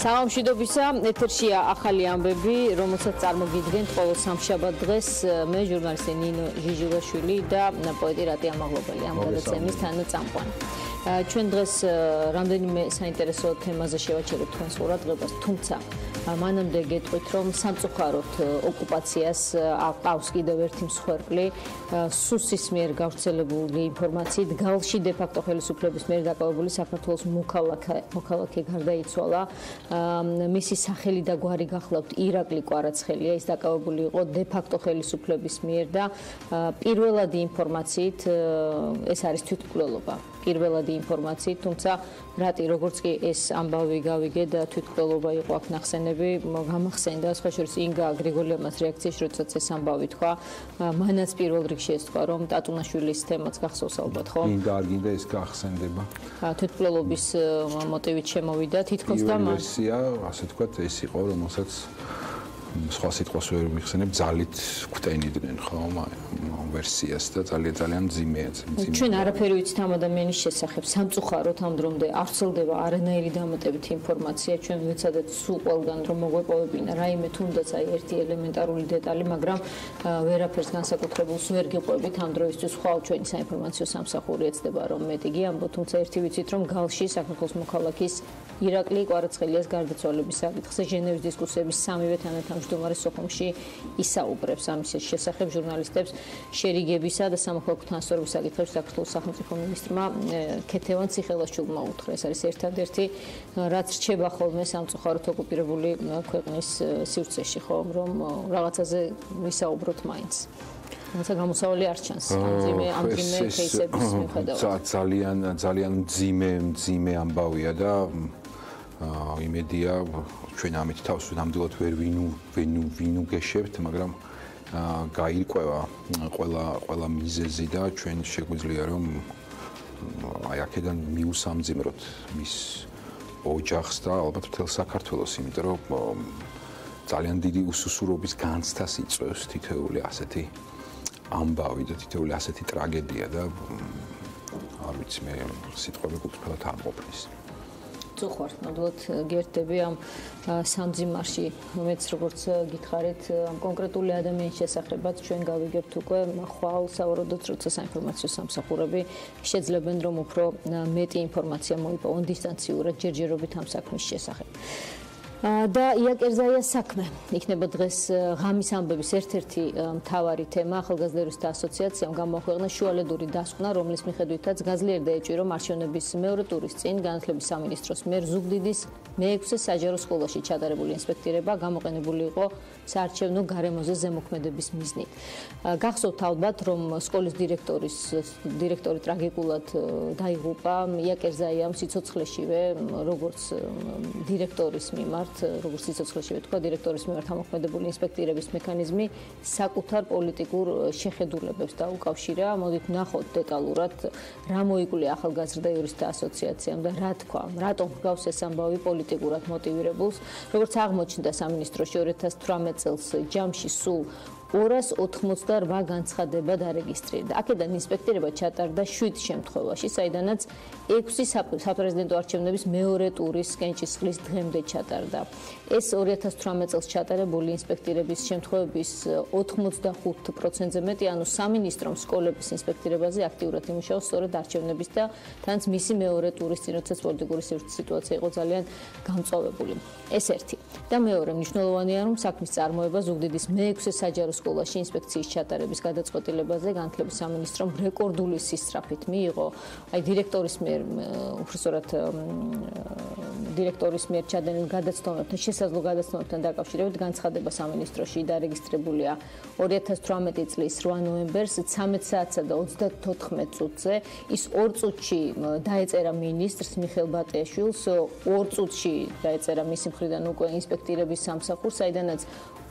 Სამშვიდობისა, ეთერშია ახალი ამბები, რომელსაც წარმოგიდგენთ ყოველ სამშაბათ დღეს მე ჟურნალისტი ნინო ჟიჟილაშვილი და პოეტი რატი ამაღლობელი ამ გადაცემის თანაწამყვანი. ჩვენ დღეს რამდენიმე საინტერესო თემაზე შევაჩერებთ თქვენს ყურადღებას, თუმცა მანამდე გეტყვით, რომ სამწუხაროდ ოკუპაციას აყავს კიდევ ერთი მსხვერპლი, სუსის მიერ გავრცელებული ინფორმაციით, გალში დე-ფაქტო ხელისუფლების მიერ დაკავებული საქართველოს მოქალაქე გარდაიცვალა. მისი სახელი და გვარი გახლავთ ირაკლი კვარაცხელია, ის დაკავებული იყო დე-ფაქტო ხელისუფლების მიერ და პირველადი ინფორმაციით ეს არის თვითმკვლელობა. პირველადი ინფორმაციით, თუმცა რატი როგორც კი ეს ამბავი გავიგე და თვითმკვლელობა იყო აქ ნახსენები, გამახსენდა სხვა შორის ინგა გრიგოლიამას რეაქციაში, როდესაც ეს ამბავი თქვა, მანაც პირველ რიგში ეს თქვა, რომ ტატუნაშვილის თემაც გახსოვს ალბათ, ხო? ინგა არ გინდა ეს გახსენდება. თვითმკვლელობის მოტივით შემოვიდა თითქოს და ვერსია, ასე თქვათ, ეს იყო, რომელსაც სხვა სიტყვას ვერ მიხსენებ, ძალით გვტენიდნენ, ხო, ვერსიას და ძალიან მძიმეა. ჩვენ არაფერი ვიცით ამ ადამიანის შესახებ, სამწუხაროდ ამ დრომდე არ ვრცელდება არანაირი დამატებითი ინფორმაცია, ჩვენ ვეცადეთ სულ ყველგან რომ მოგვეპოვებინა რაიმე თუნდაც აი ერთი ელემენტარული დეტალი, მაგრამ ვერაფერს განსაკუთრებულს ვერ გიყვებით ამ დროისთვის ხვალ ჩვენი საინფორმაციო სამსახური ეცდება რომ მეტი გიამბო, თუმცა ერთი ვიცით რომ გალში საქართველოს მოქალაქის ირაკლი კვარაცხელიას გარდაცვალების საკითხზე ჟენევის დისკუსიების სამივე თანათავმჯდომარე სოხუმში ისაუბრებს ამის შესახებ ჟურნალისტებს შერიგებისა და სამოქალაქო თანასწორობის საკითხებში საქართველოს სახელმწიფო მინისტრმა ქეთევან ციხელაშვილმა უთხრა. ეს არის ერთადერთი რაც რჩება ხოლმე სამწუხაროდ ოკუპირებული ქვეყნის სივრცეში, ხო, რომ რაღაცაზე ვისაუბროთ მაინც. თუმცა გამოსავალი არ ჩანს ამ ძიმე кейსების მიუხედავად. ძალიან მძიმე ამბავია და იმედია ჩვენ ამით თავს ნამდვილად ვერ ვინუგეშებთ, მაგრამ გაირკვევა ყველა მიზეზი და ჩვენ შეგვიძლია რომ აი აქედან მიუსამძიმროთ მის ოჯახს და ალბათ მთელ საქართველოს, იმიტომ რომ ძალიან დიდი უსუსურობის განცდას იწვევს თითოეული ასეთი ამბავი და თითოეული ასეთი ტრაგედია და არ ვიცი მე სიტყვები გულწრფელად არ ყოფნის. ვხართ, ნამდვილად გერთები ამ სამძიმარში, მეც როგორც გითხარით, ამ კონკრეტული ადამიანის შესახებაც ჩვენ გავიგებთ უკვე ხვალ სავარაუდოდ, როცა საინფორმაციო სამსახურები შეძლებენ რომ უფრო მეტი ინფორმაცია მოიპოვონ დისტანციურად ჯერჯერობით ამ საქმის შესახებ. და იაკერზაიას საქმე იქნება დღეს ღამის ამბების ერთ-ერთი მთავარი თემა. ახალგაზრდების ასოციაციამ გამოაქვეყნა შუალედური დასკვნა, რომლის მიხედვითაც გაძლიერდა ეჭვი, რომ არჩევნების მეორე ტურის წინ განათლების სამინისტროს მიერ ზუგდიდის მე-6 საჯარო სკოლაში ჩატარებული ინსპექტირება გამოყენებული იყო საარჩევნო გარემოზე ზემოქმედების მიზნით. გახსოვთ ალბათ, რომ სკოლის დირექტორი ტრაგიკულად დაიღუპა იაკერზაიამ სიცოცხლეშივე, როგორც დირექტორის მიმართ, როგორც სიცოცხლეშივე თქვა, დირექტორის მიმართ ამოქმედებული ინსპექტირების მექანიზმი საკუთარ პოლიტიკურ შეხედულებებს დაუკავშირა. მოდით ვნახოთ დეტალურად, რა მოიგვლია ახალგაზრდა იურისტთა ასოციაციამ და რა თქვა, რატომ ჰგავს ეს ამბავი პოლიტიკურად მოტივირებულს. როგორც აღმოჩნდა სამინისტროში 2018 წელს ჯამში სულ 288 განცხადება დარეგისტრირდა. აქედან ინსპექტირება ჩატარდა 7 შემთხვევაში, საიდანაც 6 საპრეზიდენტო არჩევნების მეორე ტურის კენჭისყრის დღემდე ჩატარდა. ეს 2018 წელს ჩატარებული ინსპექტირების შემთხვევების 85%-ზე მეტი, ანუ სამინისტრომ სკოლების ინსპექტირებაზე აქტიურად იმუშაოს სწორედ არჩევნების და თანაც მისი მეორე ტურის წინ, როდესაც პოლიტიკური სიტუაცია იყო ძალიან გამწვავებული. ეს ერთი. და მეორე მნიშვნელოვანია, რომ საქმის წარმოება ზუგდიდის მე-6 საჯარო სკოლაში ინსპექციის ჩატარების გადაწყვეტილებაზე განათლების სამინისტრომ რეკორდული სისწრაფით მიიღო. აი დირექტორის მიერ უბრალოდ დირექტორის მიერ ჩადენილ გადაცნობებთან, შესაძლო გადაცნობებთან დაკავშირებით განცხადება სამინისტროში დარეგისტრირებულია 2018 წლის 8 ნოემბერს 13 საათსა და 34 წუთზე. ის 2 წუთში დაეწერა მინისტრს მიხეილ ბატიაშვილს, 2 წუთში დაეწერა მისი მხრიდან უკვე ინსპექტირების სამსახურს, საიდანაც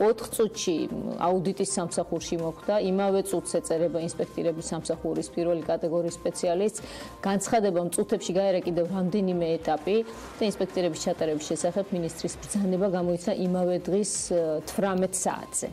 4 წუთში აუდიტის სამსახურში მოხვდა, იმავე წუთს ეწერება ინსპექტირების სამსახურის პირველი კატეგორიის სპეციალისტს. განცხადება წუთებში გაერა კიდევ რამდენიმე ეტაპი და ინსპექტირების ჩატარების შესახებ მინისტრის ბრძანება გამოიცა იმავე დღის 18 საათზე.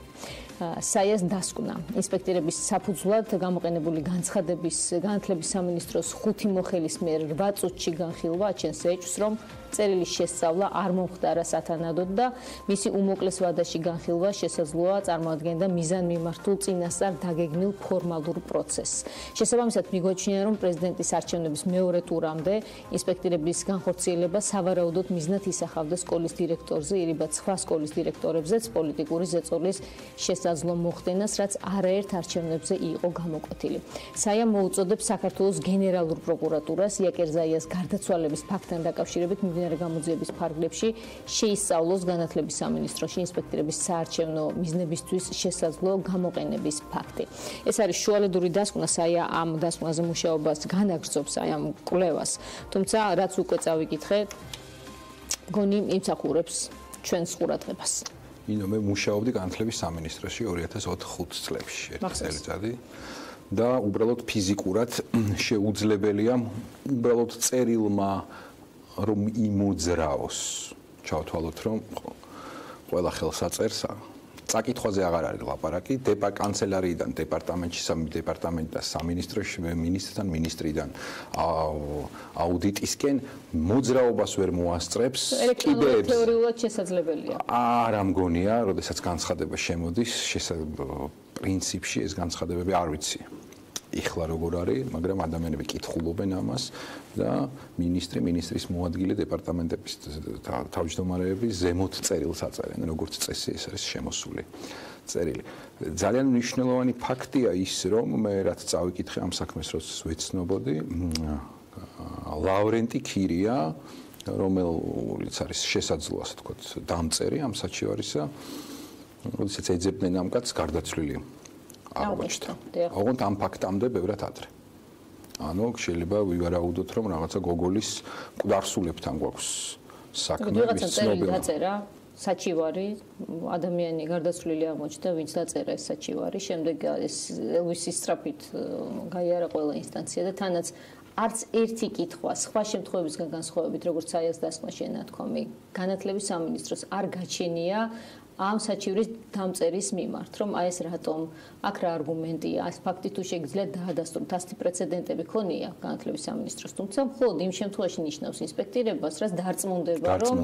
საიას დასკვნა. ინსპექტირების საფუძვლად გამოყენებული განცხადების განათლების სამინისტროს 5 მოხელის მიერ 8 წუთში განხილვა აჩენს ეჭვს, რომ წერილის შესწავლა არ მომხდარა სათანადოდ და მისი უმოკლეს ვადაში განხილვა შესაძლოა წარმოადგენდა მიზანმიმართულ წინასწარ დაგეგმილ ფორმალურ პროცესს. შესაბამისად, მიგვაჩნია, რომ პრეზიდენტის არჩევნების მეორე ტურამდე ინსპექტორების განხორციელება სავარაუდოდ მიზნად ისახავდა სკოლის დირექტორზე, ირიბად სხვა სკოლის დირექტორებზეც პოლიტიკური ზეწოლის შესაძლო მოხდენას, რაც არაერთ არჩევნებზე იყო გამოკვეთილი. საიამ მოუწოდებს საქართველოს გენერალურ პროკურატურას იაკერ ზაიას გარდაცვალების ფაქტთან დაკავშირებით მიმდინარე გამოძიების ფარგლებში შეისწავლოს განათლების სამინისტროში ინსპექტორების საარჩევნო მიზნებისთვის შესაძლო გამოყენების ფაქტი. ეს არის შუალედური დასკვნა, საია ამ დასკვნაზე მუშაობას განაგრძობს, აი ამ კვლევას. თუმცა რაც უკვე წავიკითხე, მგონი იმსახურებს ჩვენს ყურადღებას. მე მუშაობდი განათლების სამინისტროში 2004 წლებში, ერთი წელიწადი. და უბრალოდ ფიზიკურად შეუძლებელია უბრალოდ წერილმა რომ იმოძრაოს. ჩავთვალოთ რომ ყველა ხელსაწერს წაკითხვაზე აღარ არის ლაპარაკი, კანცელარიიდან დეპარტამენტში, დეპარტამენტიდან სამინისტროში, მინისტრთან, მინისტრიდან აუდიტისკენ მოძრაობას ვერ მოასწრებს. ელექტრონულად თეორიულად შესაძლებელია. არა მგონია, როდესაც განცხადება შემოდის, პრინციპში ეს განცხადებები არ ვიცი. ეხლა როგორ არის, მაგრამ ადამიანები კითხულობენ ამას და მინისტრის მოადგილე დეპარტამენტების თავმჯდომარეები ზემოთ წერილს აწერენ, როგორც წესი ეს არის შემოსული წერილი. ძალიან მნიშვნელოვანი ფაქტია ის, რომ მე რაც წავიკითხე ამ საქმეს, როცა ვეცნობოდი, ლავრენტი ქირია, რომელიც არის შესაძლოა, ასე ვთქვათ, დამწერი ამ საჩივარისა, როდესაც ეძებდნენ ამ კაცს, გარდაცვლილი აღმოჩნდა. ოღონდ ამ ფაქტამდე ბევრად ადრე. ანუ შეიძლება ვივარაუდოთ, რომ რაღაცა გოგოლის მკვდარსულებთან გვაქვს საქმე. ვიღაცა წერილი დაწერა, საჩივარი, ადამიანი გარდაცვლილი აღმოჩნდა, ვინც დაწერა ეს საჩივარი, შემდეგ ეს ელვისის სწრაფით გაიარა ყველა ინსტანცია და თანაც არც ერთი კითხვა სხვა შემთხვევებისგან განსხვავებით, როგორც საიას დასკვნაში ენათქვამი, განათლების სამინისტროს არ გაჩენია ამ საჩივრის დამწერის მიმართ, რომ აი ეს რატომ, აქ რა არგუმენტია, ეს ფაქტი თუ შეგიძლიათ დაადასტუროთ, ასეთი პრეცედენტები ქონია განათლების სამინისტროს, თუმცა მხოლოდ იმ შემთხვევაში ნიშნავს ინსპექტირებას, რაც დარწმუნდება, რომ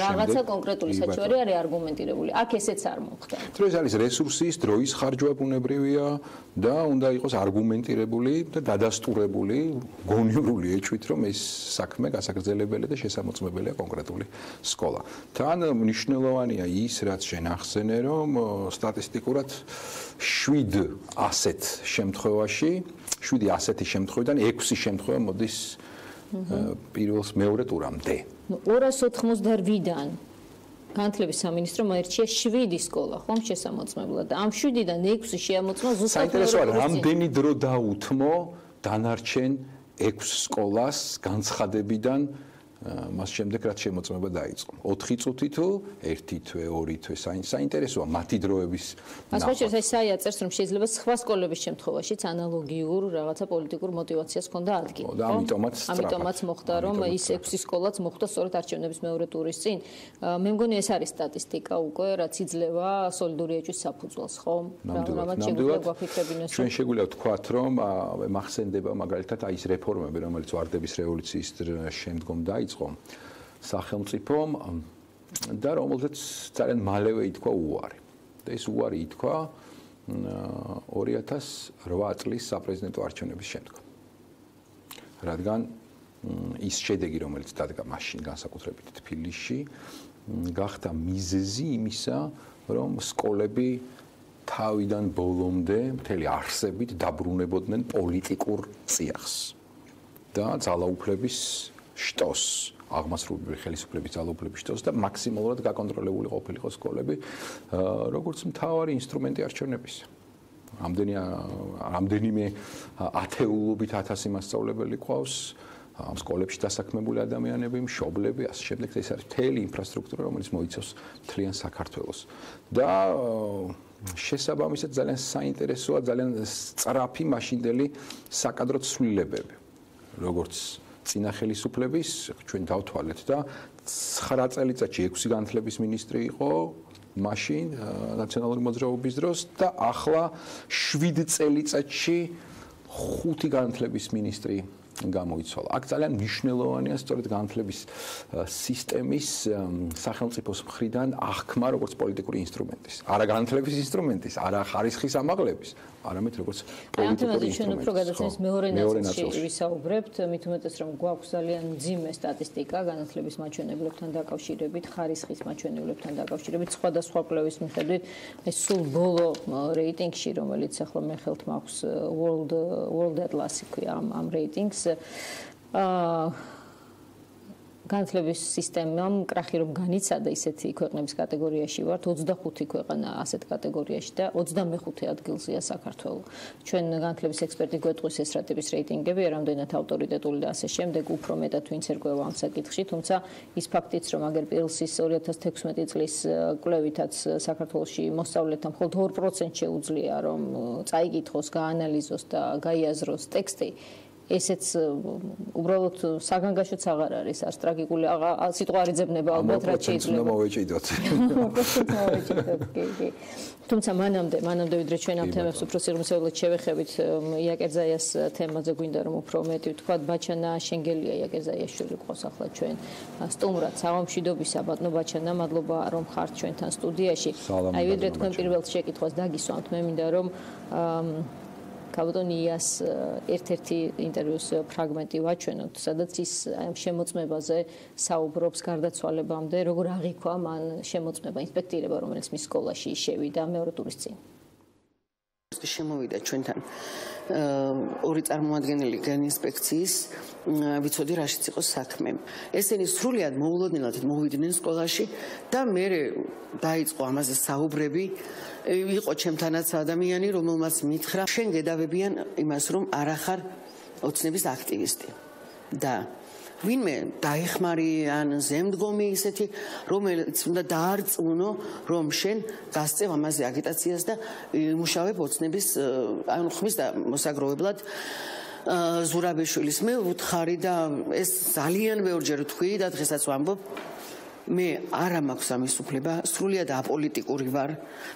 რაღაცა კონკრეტული საჩივარი არის არგუმენტირებული. აქ ესეც არ მოხდა. ეს არის რესურსის, დროის ხარჯვა ბუნებრივია და უნდა იყოს არგუმენტირებული და დადასტურებული, გონივრული ეჭვით, რომ ეს საქმე გასაგრძელებელი და შესამოწმებელია კონკრეტული სკოლა. თან მნიშვნელოვანია ის, რაც შენახსენე, რომ სტატისტიკურად 7 ასეთ შემთხვევაში, 7 ასეთი შემთხვევიდან 6 შემთხვევა მოდის მეორე ტურამდე. 298-დან განათლების სამინისტრო მოერჩია 7 სკოლა, ხომ შესამოწმებლად. ამ 7-დან 6 შეამოწმა ზუსტად. საინტერესოა, რამდენი დრო დაუთმო დანარჩენ 6 სკოლას განცხადებიდან მას შემდეგ რაც შემოწმება დაიწყო. 4 წუთი თუ 1 თვე, 2 თვე საინტერესოა მათი დროების. ასე შეიძლება საია წერს რომ შეიძლება სხვა სკოლების შემთხვევაშიც ანალოგიურ რაღაცა პოლიტიკურ мотиваციას ჰქონდა ადგილი. და ამიტომაც მოხდა რომ ის 6 სკოლაც მოხდა სწორედ არჩევნების მეორე ტურის წინ. მე მგონი ეს არის სტატისტიკა უკვე რაც იძლევა სოლიდური ეჭვის საფუძველს, ხო? რამაც შეგვიძლია გვაფიქრებინოს. ჩვენ შეგვიძლია ვთქვათ რომ მახსენდება მაგალითად აი ეს რეფორმები რომელიც ვარდების რევოლუციის შემდგომ დაიწყო სახელმწიფომ და რომელზეც ძალიან მალევე ითქვა უარი. და ეს უარი ითქვა 2008 წლის საპრეზიდენტო არჩევნების შემდგომ. რადგან ის შედეგი რომელიც დადგა მაშინ განსაკუთრებით თბილისში გახდა მიზეზი იმისა, რომ სკოლები თავიდან ბოლომდე მთელი არსებით დაბრუნებოდნენ პოლიტიკურ წიაღს და ძალაუფლების შტოს, აღმასრულებელი ხელისუფლების ძალაუფლების შტოს და მაქსიმალურად გაკონტროლებული ყოფილიყო სკოლები, როგორც მთავარი ინსტრუმენტი არჩევნების. რამდენიმე ათეულობით 1000 მასწავლებელი ყავს, ამ სკოლებში დასაქმებული ადამიანები, მშობლები, ასე შემდეგ, ეს არის მთელი ინფრასტრუქტურა, რომელიც მოიცავს მთლიან საქართველოს. და შესაბამისად ძალიან საინტერესოა, ძალიან სწრაფი მაშინდელი საკადრო ცვლილებები, როგორც წინა ხელისუფლების, ჩვენ დავთვალეთ და 9 წელიწადში 6 განათლების მინისტრი იყო მაშინ ნაციონალური მოძრაობის დროს და ახლა 7 წელიწადში 5 განათლების მინისტრი გამოიცვალა. აქ ძალიან მნიშვნელოვანია სწორედ განათლების სისტემის სახელმწიფოს მხრიდან აღქმა როგორც პოლიტიკური ინსტრუმენტის. არა განათლების ინსტრუმენტის, არა ხარისხის ამაღლების, არამედ როგორც პოლიტიკური ინსტრუმენტის. ჩვენ უფრო გადაცემის მეორე ნაწილში ვისაუბრებთ, მით უმეტეს რომ გვაქვს ძალიან მძიმე სტატისტიკა განათლების მაჩვენებლებთან დაკავშირებით, ხარისხის მაჩვენებლებთან დაკავშირებით, სხვადასხვა კვლევის მიხედვით, ეს სულ ბოლო რეიტინგში, რომელიც ახლა მე ხელთ მაქვს World Atlas ქვია ამ რეიტინგს განათლების სისტემამ კრახი რომ განიცადა ისეთი ქვეყნების კატეგორიაში ვართ 25 ქვეყანა ასეთ კატეგორიაში და 25 ადგილზეა საქართველო. ჩვენ განათლების ექსპერტი გვეტყვის ეს რა ტიპის რეიტინგები, რამდენად ავტორიტეტული და ასე შემდეგ, უფრო მეტად ვინც ერკვევა ამ საკითხში, თუმცა ის ფაქტიც რომ აგერ პილსის 2016 წლის კვლევითაც საქართველოში მოსწავლეთა მხოლოდ 2% შეუძლია რომ წაიკითხოს, გაანალიზოს და გაიაზროს ტექსტი ესეც უბრალოდ საგანგაშოც აღარ არის არც ტრაგიკული სიტყვა არ იძებნება ალბათ რაც შეიძლება მოვეჭიდოთ თუმცა მანამდე ვიდრე ჩვენ ამ თემებს უფრო სიღრმისეულად შევეხებით იაკერზაიას თემაზე გვინდა რომ უფრო მეტი ვთქვათ ბაჩანა შენგელია იაკერზაიაშვილი ყავს ახლა ჩვენ სტუმრად საღამოშვიდობისა ბატონო ბაჩანა მადლობა რომ ხართ ჩვენთან სტუდიაში აი ვიდრე თქვენ პირველ შეკითხვას დაგისვამთ მე მინდა რომ კაბოტონიას ერთ-ერთი ინტერვიუს ფრაგმენტი ვაჩვენოთ, სადაც ის ამ შემოწმებაზე საუბრობს გარდაცვალებამდე, როგორ აღიქვა მან შემოწმება ინსპექტირება, რომელიც მის სკოლაში შევიდა მეორე ტურის წინ. შემოვიდა ჩვენთან ორი წარმოადგენელი განინსპექციის ვიცოდი რაშიც იყო საქმე. ესენი სრულად მოულოდნელად მოვიდნენ სკოლაში და მე დაიწყო ამაზე საუბრები. იყო ჩემთანაც ადამიანი, რომელმაც მითხრა, შენ გედავებიან იმას, რომ არ ახარ ოცნების აქტივისტი. და ვინმე დაეხმარიან ზემდგომი ისეთი, რომელიც უნდა დაარწმუნო, რომ შენ გასწევ ამაზე აგიტაციას და იმუშავებ ოცნების ანუ ხმის და მოსაგროვებლად ზურაბიშვილის მე ვუთხარი და ეს ძალიან ბევრჯერ ვთქვი და დღესაც ვამბობ მე არა მაქვს ამის უფლება, სრულიად აპოლიტიკური ვარ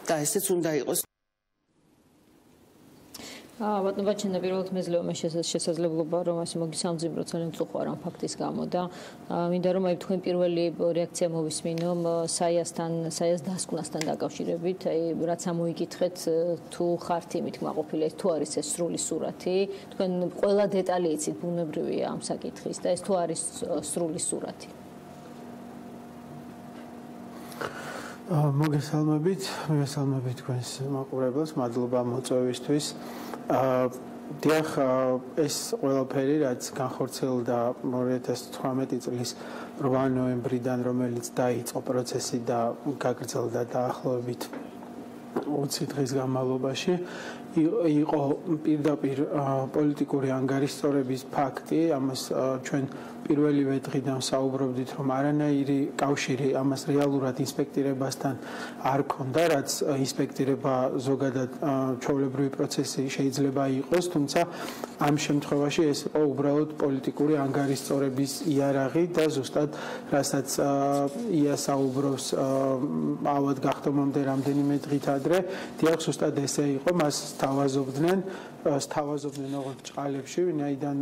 და ესეც უნდა იყოს. ბატონო ბაჩანა პირველად მეზლევა მე შესაძლებლობა რომ ასე მოგისამძიმროთ ძალიან წუხარ ამ ფაქტის გამო და მინდა რომ აი თქვენ პირველი რეაქცია მოვისმინო საიას დასკვნასთან დაკავშირებით აი რაც ამოიკითხეთ თუ ხართ იმით მაყოფილი ეს თუ არის ეს სრული სურათი თქვენ ყველა დეტალი იცით ბუნებრივია ამ საკითხის და ეს თუ არის სრული სურათი მოგესალმებით თქვენს მაყურებელს მადლობა მოწვევისთვის დიახ ეს ყველაფერი რაც განხორციელდა 2018 წლის 8 ნოემბრიდან რომელიც დაიწყო პროცესი და გაგრძელდა დაახლოებით 20 დღის განმავლობაში იყო პირდაპირ პოლიტიკური ანგარიშწორების ფაქტი ამას ჩვენ პირველივე დღიდან საუბრობდით რომ არანაირი კავშირი ამას რეალურად ინსპექტირებასთან არ ქონდა რაც ინსპექტირება ზოგადად ჩვეულებრივი პროცესი შეიძლება იყოს თუმცა ამ შემთხვევაში ეს იყო უბრალოდ პოლიტიკური ანგარიშწორების იარაღი და ზუსტად რასაც ია საუბრობს ალბათ გახდომამდე რამდენიმე დღით ადრე დიახ ზუსტად ესე იყო მას სთავაზობდნენ ოღონდ ჭყალებში, ვინაიდან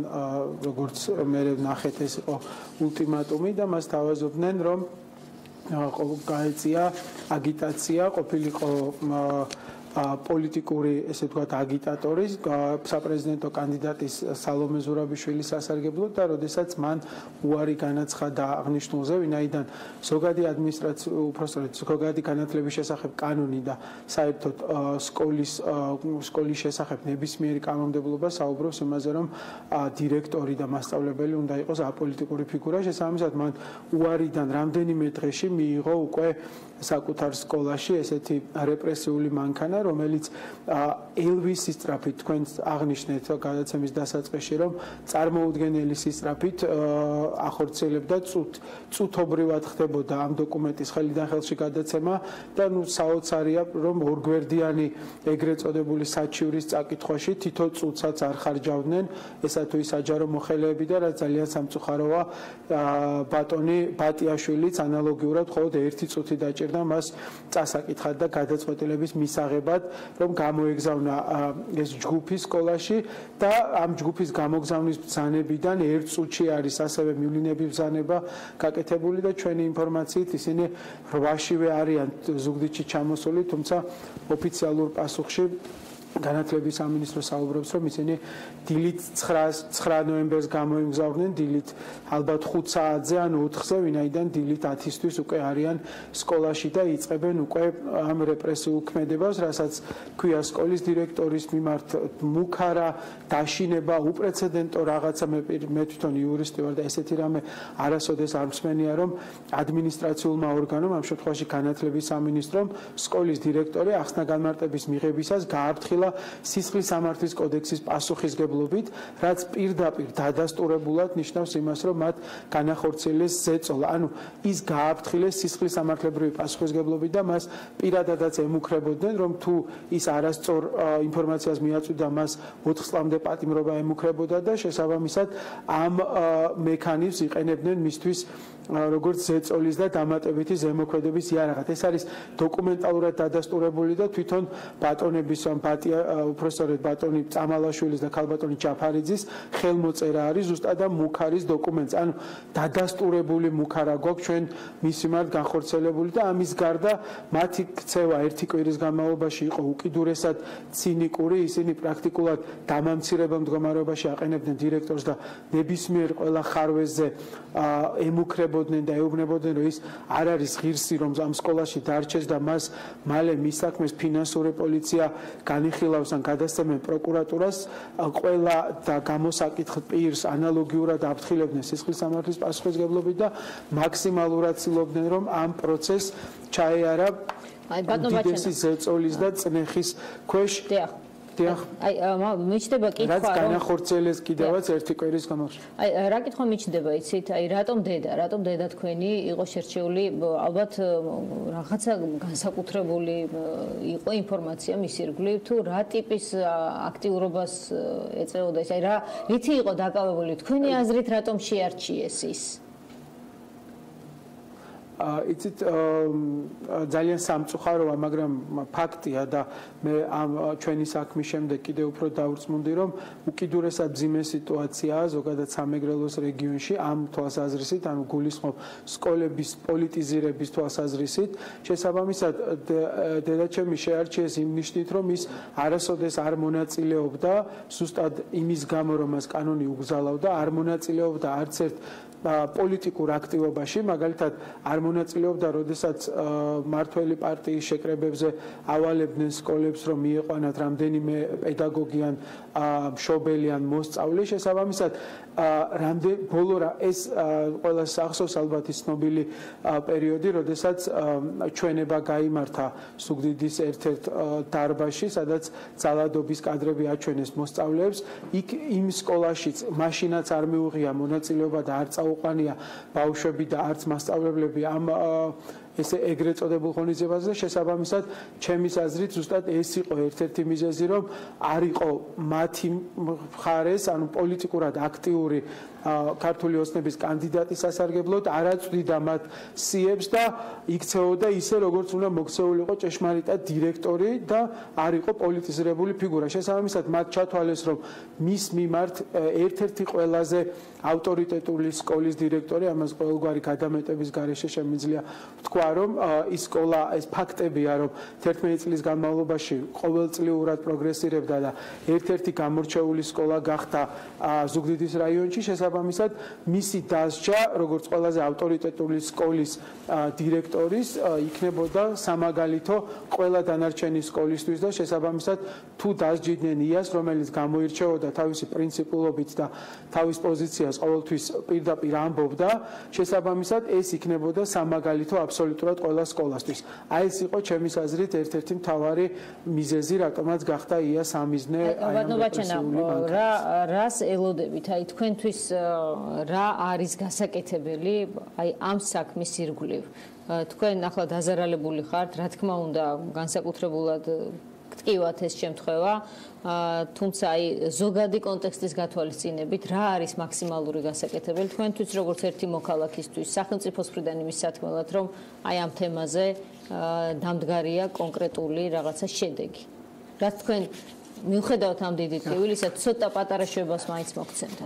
როგორც მე ვნახეთ ეს იყო ულტიმატუმი და მას სთავაზობდნენ რომ გაეწია აგიტაცია, ყოფილიყო პოლიტიკური ესე ვთქვათ აგიტატორის საპრეზიდენტო კანდიდატის სალომე ზურაბიშვილის სასარგებლოდ და როდესაც მან უარი განაცხადა აღნიშნულზე, ვინაიდან ზოგადი ზოგადი განათლების შესახებ კანონი და საერთოდ სკოლის შესახებ ნებისმიერი კანონმდებლობა საუბრობს იმაზე, რომ დირექტორი და მასწავლებელი უნდა იყოს აპოლიტიკური ფიგურა, შესაბამისად მან უარიდან რამდენიმე დღეში მიიღო უკვე საკუთარ სკოლაში ესეთი რეპრესიული მანქანა რომელიც ელვის სისწრაფით თქვენ აღნიშნეთ გადაცემის დასაწყისში რომ წარმოუდგენელი სისწრაფით ახორციელებდა წუთობრივად ხდებოდა ამ დოკუმენტის ხელიდან ხელში გადაცემა და საოცარია რომ ორგვერდიანი ეგრეთ წოდებული საჩივრის წაკითხვაში თითო წუთსაც არ ხარჯავდნენ ესა თუ ის საჯარო მოხელეები და რაც ძალიან სამწუხაროა ბატონი ბატიაშვილიც ანალოგიურად მხოლოდ 1 წუთი დაჭირდა შეერდა მას წასაკითხად და გადაწყვეტილების მისაღებად, რომ გამოეგზავნა ეს ჯგუფი სკოლაში და ამ ჯგუფის გამოგზავნის ბრძანებიდან ერთ წუთში არის ასევე მივლინების ბრძანება გაკეთებული და ჩვენი ინფორმაციით ისინი 8-შივე არიან ზუგდიდში ჩამოსული, თუმცა ოფიციალურ პასუხში განათლების სამინისტრო საუბრობს, რომ ისინი დილით 9 ნოემბერს გამოიმგზავრნენ, დილით ალბათ 5 საათზე ან 4-ზე, ვინაიდან დილით 10-ისთვის უკვე არიან სკოლაში და იწყებენ უკვე ამ რეპრესიულ ქმედებას, რასაც ქვია სკოლის დირექტორის მიმართ მუქარა დაშინება, უპრეცედენტო რაღაცა, მე თვითონ იურისტი ვარ და ესეთი რამე არასოდეს არ მსმენია, რომ ადმინისტრაციულმა ორგანომ, ამ შემთხვევაში განათლების სამინისტრომ, სკოლის დირექტორი ახსნა-განმარტების მიღებისას გააფრთხილა სისხლის სამართლის კოდექსის პასუხისგებლობით, რაც პირდაპირ დადასტურებულად ნიშნავს იმას, რომ მათ განახორციელეს ზეწოლა. ანუ ის გააფრთხილეს სისხლის სამართლებრივი პასუხისგებლობით და მას პირადადაც ემუქრებოდნენ, რომ თუ ის არასწორ ინფორმაციას მიაწვდა, მას 4 წლამდე პატიმრობა ემუქრებოდა და შესაბამისად ამ მექანიზმს იყენებდნენ მისთვის როგორც ზეწოლის და დამატებითი ზემოქმედების იარაღად. ეს არის დოკუმენტალურად დადასტურებული და თვითონ ბატონების უпроსტორად ბატონი წამალაშვილის და ქალბატონი ჯაფარიძის ხელმოწერა არის ზუსტად ამ მუქარის დოკუმენტს. ანუ დადასტურებული მუქარა გვაქვს ჩვენ მის მიმართ განხორციელებული და ამის გარდა მათი ქცევა ერთი კვირის განმავლობაში იყო უკიდურესად ცინიკური, ისინი პრაქტიკულად დამამცირებელ მდგომარეობაში აყენებდნენ დირექტორს და ნებისმიერ ყველა ხარვეზზე ემუქრებოდნენ და ეუბნებოდნენ, რომ ის არ არის ღირსი, რომ ამ სკოლაში დარჩეს და მას მალე მის საქმეს ფინანსური პოლიცია განიხილავს ან გადასცემენ პროკურატურას, ყველა და გამოსაკითხ პირს ანალოგიურად აფრთხილებდნენ სისხლის სამართლის პასუხისგებლობით და მაქსიმალურად ცდილობდნენ, რომ ამ პროცესს ჩაეარა უდიდესი ზეწოლის და წნეხის ქვეშ. აი მიჩნდება კითხვა, რაც განახორციელეს კიდევაც ერთი კვირის განმავლობაში. აი რა კითხვა მიჩნდება, იცით? აი რატომ დედა თქვენი იყო შერჩეული, ალბათ რაღაცა განსაკუთრებული იყო ინფორმაცია მის ირგვლივ, თუ რა ტიპის აქტიურობას ეწეოდა ეს? აი რითი იყო დაკავებული თქვენი აზრით, რატომ შეარჩიეს ის? იცით ძალიან სამწუხაროა, მაგრამ ფაქტია და მე ამ ჩვენი საქმის შემდეგ კიდევ უფრო დავრწმუნდი, რომ უკიდურესად მძიმე სიტუაციაა ზოგადად სამეგრელოს რეგიონში ამ თვალსაზრისით, ანუ გულისხმობ სკოლების პოლიტიზირების თვალსაზრისით. შესაბამისად დედაჩემი შეარჩიეს იმ ნიშნით, რომ ის არასოდეს არ მონაწილეობდა ზუსტად იმის გამო, რომ მას კანონი უგზალავდა, არ მონაწილეობდა არც ერთ პოლიტიკურ აქტივობაში, მაგალითად არ მონაწილეობდა, როდესაც მართველი პარტიის შეკრებებზე ავალებდნენ სკოლებს, რომ მიიყვანათ რამდენიმე პედაგოგი ან მშობელი ან მოსწავლე. შესაბამისად ბოლო ეს ყველა სახსოვს ალბათ ის ცნობილი პერიოდი, როდესაც ჩვენება გაიმართა ზუგდიდის ერთ-ერთ დარბაზში, სადაც ძალადობის კადრები აჩვენეს მოსწავლეებს. იქ იმ სკოლაშიც მაშინაც არ მიუღია მონაწილეობა და არ წაუყვანია ბავშვები და არც მასწავლებლები ამ ესე ეგრეთ წოდებულ ღონისძიებაზე. შესაბამისად, ჩემის აზრით, ზუსტად ეს იყო ერთ-ერთი მიზეზი, რომ არ იყო მათი მხარეს, ანუ პოლიტიკურად აქტიური ქართული ოცნების კანდიდატი სასარგებლოდ, არ აწვდიდა მათ სიებს და იქცეოდა ისე, როგორც უნდა მოქცეულიყო ჭეშმარიტად დირექტორი და არ იყო პოლიტიზირებული ფიგურა. შესაბამისად, მათ ჩათვალეს, რომ მის მიმართ ერთ-ერთი ყველაზე ავტორიტეტული სკოლის დირექტორი, ამას ყოველგვარი გადამეტების გარეშე შემიძლია ვთქვა, რომ ის სკოლა, ეს ფაქტებია, რომ 11 წლის განმავლობაში ყოველწლიურად პროგრესირებდა და ერთ-ერთი გამორჩეული სკოლა გახდა ზუგდიდის რაიონში. შესაბამისად, მისი დასჯა, როგორც ყველაზე ავტორიტეტული სკოლის დირექტორის, იქნებოდა სამაგალითო ყველა დანარჩენი სკოლისთვის და შესაბამისად, თუ დასჯიდნენ იას, რომელიც გამოირჩეოდა თავისი პრინციპულობით და თავის პოზიციას ყოველთვის პირდაპირ ამბობდა, შესაბამისად, ეს იქნებოდა სამაგალითო აბსოლუტურად ყველა სკოლასთვის. აი ეს იყო ჩემის აზრით ერთ-ერთი მთავარი მიზეზი, რატომაც გახდა ია სამიზნე რას ელოდებით? აი თქვენთვის რა არის გასაკეთებელი აი ამ საქმის ირგვლივ? თქვენ ახლა დაზარალებული ხართ, რა თქმა უნდა, განსაკუთრებულად გტკივათ ეს შემთხვევა, თუმცა აი ზოგადი კონტექსტის გათვალისწინებით რა არის მაქსიმალური გასაკეთებელი თქვენთვის როგორც ერთი მოქალაქისთვის სახელმწიფოს მხრიდან იმის სათქმელად რომ აი ამ თემაზე დამდგარია კონკრეტული რაღაცა შედეგი. რაც თქვენ მიუხედავად ამ დიდი ტკივილისა ცოტა პატარა შვებას მაინც მოგცემთ.